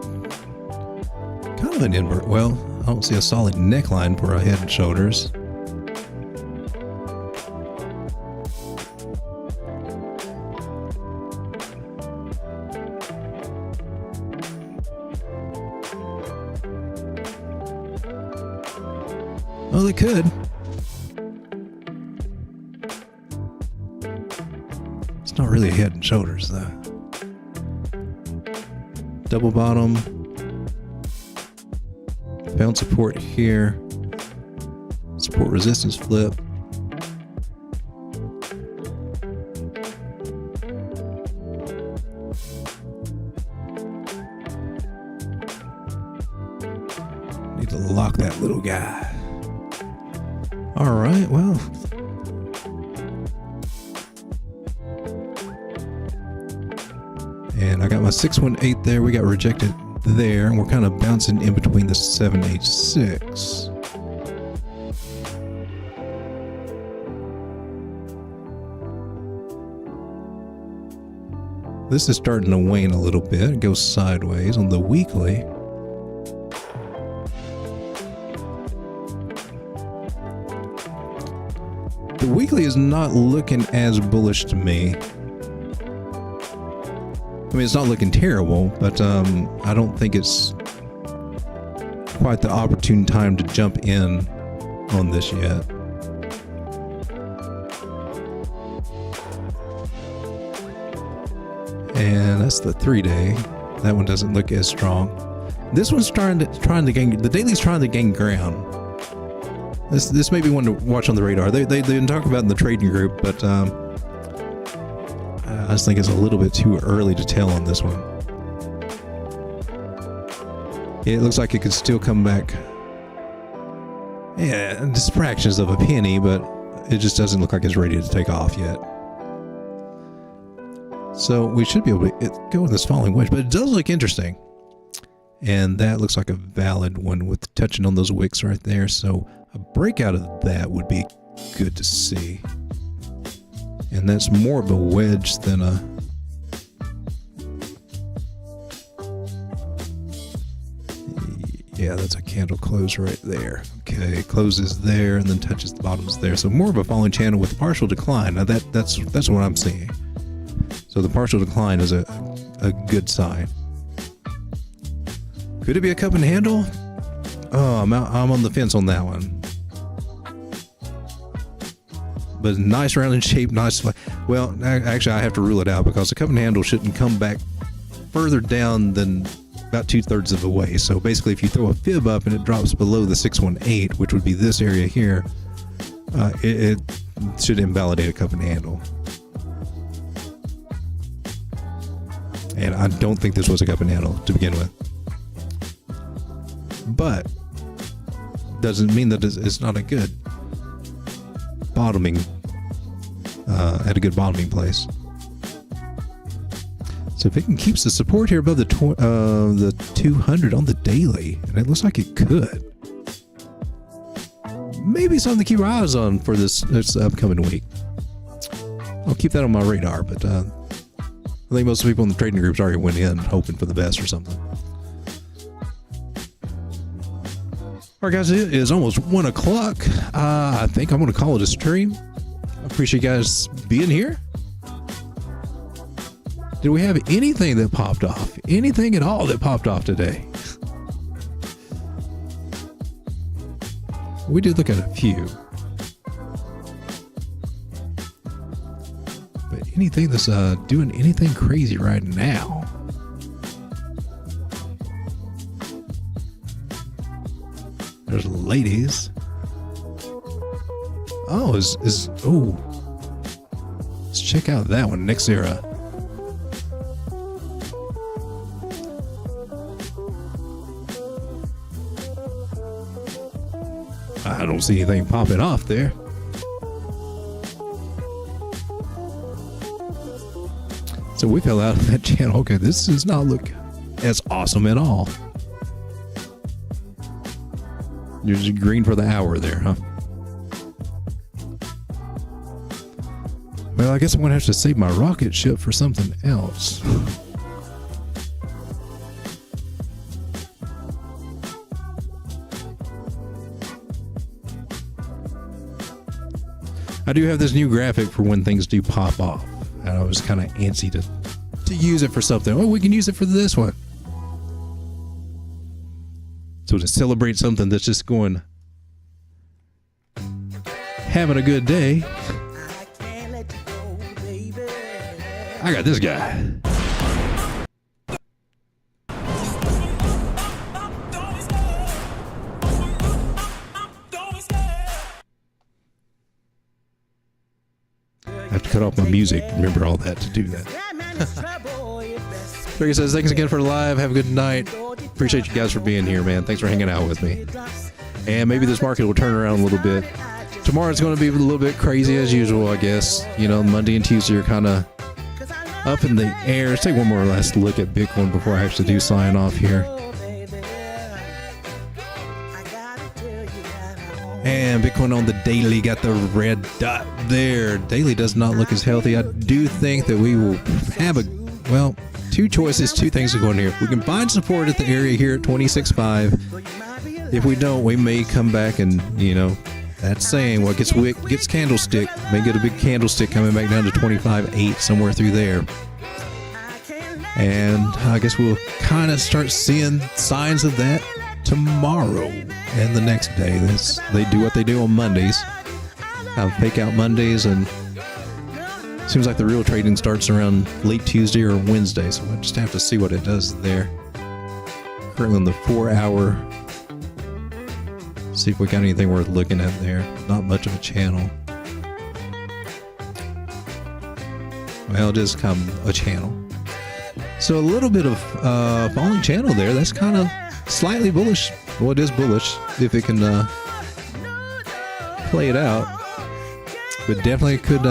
Kind of an inverse. Well, I don't see a solid neckline for a head and shoulders. Well, they could. It's not really a head and shoulders, though. Double bottom. Found support here. Support resistance flip. Need to lock that little guy. All right, well. And I got my 618 there. We got rejected there. And we're kind of bouncing in between the 786. This is starting to wane a little bit. It goes sideways on the weekly. The weekly is not looking as bullish to me. I mean, it's not looking terrible, but I don't think it's quite the opportune time to jump in on this yet. And that's the 3-day. That one doesn't look as strong. This one's trying to gain. The daily's trying to gain ground. This may be one to watch on the radar. They didn't talk about it in the trading group, but I just think it's a little bit too early to tell on this one. It looks like it could still come back. Yeah, just fractions of a penny, but it just doesn't look like it's ready to take off yet. So we should be able to go in this falling wedge, but it does look interesting. And that looks like a valid one with touching on those wicks right there. So a breakout of that would be good to see. And that's more of a wedge than a... Yeah, that's a candle close right there. Okay, closes there and then touches the bottoms there. So more of a falling channel with partial decline. Now that's what I'm seeing. So the partial decline is a good sign. Could it be a cup and handle? Oh, I'm on the fence on that one. But nice round shape, nice. Well, actually, I have to rule it out because the cup and handle shouldn't come back further down than about 2/3 of the way. So basically, if you throw a fib up and it drops below the 618, which would be this area here, it should invalidate a cup and handle. And I don't think this was a cup and handle to begin with. But doesn't mean that it's not a good bottoming, at a good bottoming place. So if it can keep the support here above the 200 on the daily, and it looks like it could, maybe something to keep our eyes on for this upcoming week. I'll keep that on my radar, but I think most people in the trading groups already went in hoping for the best or something. All right, guys, it is almost 1 o'clock. I think I'm going to call it a stream. I appreciate you guys being here. Did we have anything that popped off? Anything at all that popped off today? We did look at a few. But anything that's doing anything crazy right now? There's ladies. Oh, oh. Let's check out that one, Nexera. I don't see anything popping off there. So we fell out of that channel. Okay, this does not look as awesome at all. You're just green for the hour there, huh? Well, I guess I'm going to have to save my rocket ship for something else. I do have this new graphic for when things do pop off, and I was kind of antsy to use it for something. Oh, we can use it for this one. So to celebrate something that's just going, having a good day, I got this guy. I have to cut off my music. Remember all that to do that. Ricky says, thanks again for the live. Have a good night. Appreciate you guys for being here, man. Thanks for hanging out with me. And maybe this market will turn around a little bit. Tomorrow's going to be a little bit crazy as usual, I guess. You know, Monday and Tuesday are kind of up in the air. Let's take one more last look at Bitcoin before I actually do sign off here. And Bitcoin on the daily got the red dot there. Daily does not look as healthy. I do think that we will have well, two choices, two things to go in here. We can find support at the area here at 26.5. If we don't, we may come back and, you know, That's saying what gets wick gets candlestick. May get a big candlestick coming back down to 25.8 somewhere through there. And I guess we'll kind of start seeing signs of that tomorrow and the next day. They do what they do on Mondays. Have fake out Mondays, and seems like the real trading starts around late Tuesday or Wednesday. So we'll just have to see what it does there. Currently on the 4-hour. See if we got anything worth looking at there. Not much of a channel. Well, it is kind of a channel. So a little bit of falling channel there. That's kind of slightly bullish. Well, it is bullish if it can play it out. But definitely could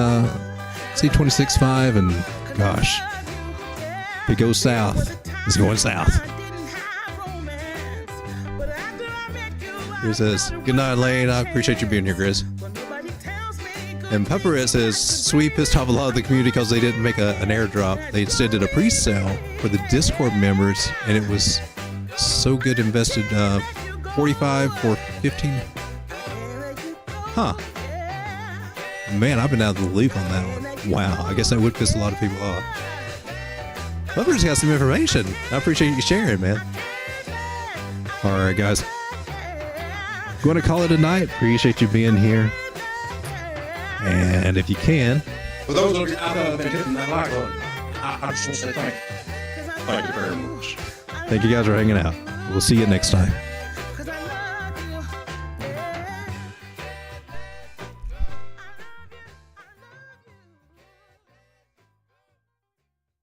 see 26.5, and gosh, if it goes south, it's going south. Here says, good night, Lane. I appreciate you being here, Grizz. And Pepperette says, Sweet pissed off a lot of the community because they didn't make an airdrop. They instead did a pre-sale for the Discord members, and it was so good. Invested 45 for 15. Huh. Man, I've been out of the loop on that one. Wow, I guess that would piss a lot of people off. Pepper's got some information. I appreciate you sharing, man. All right, guys. Going to call it a night. Appreciate you being here. And if you can, For those of you out there that have been hitting that like button, I just want to say thank you. Thank you very much. thank you guys for hanging out. We'll see you next time.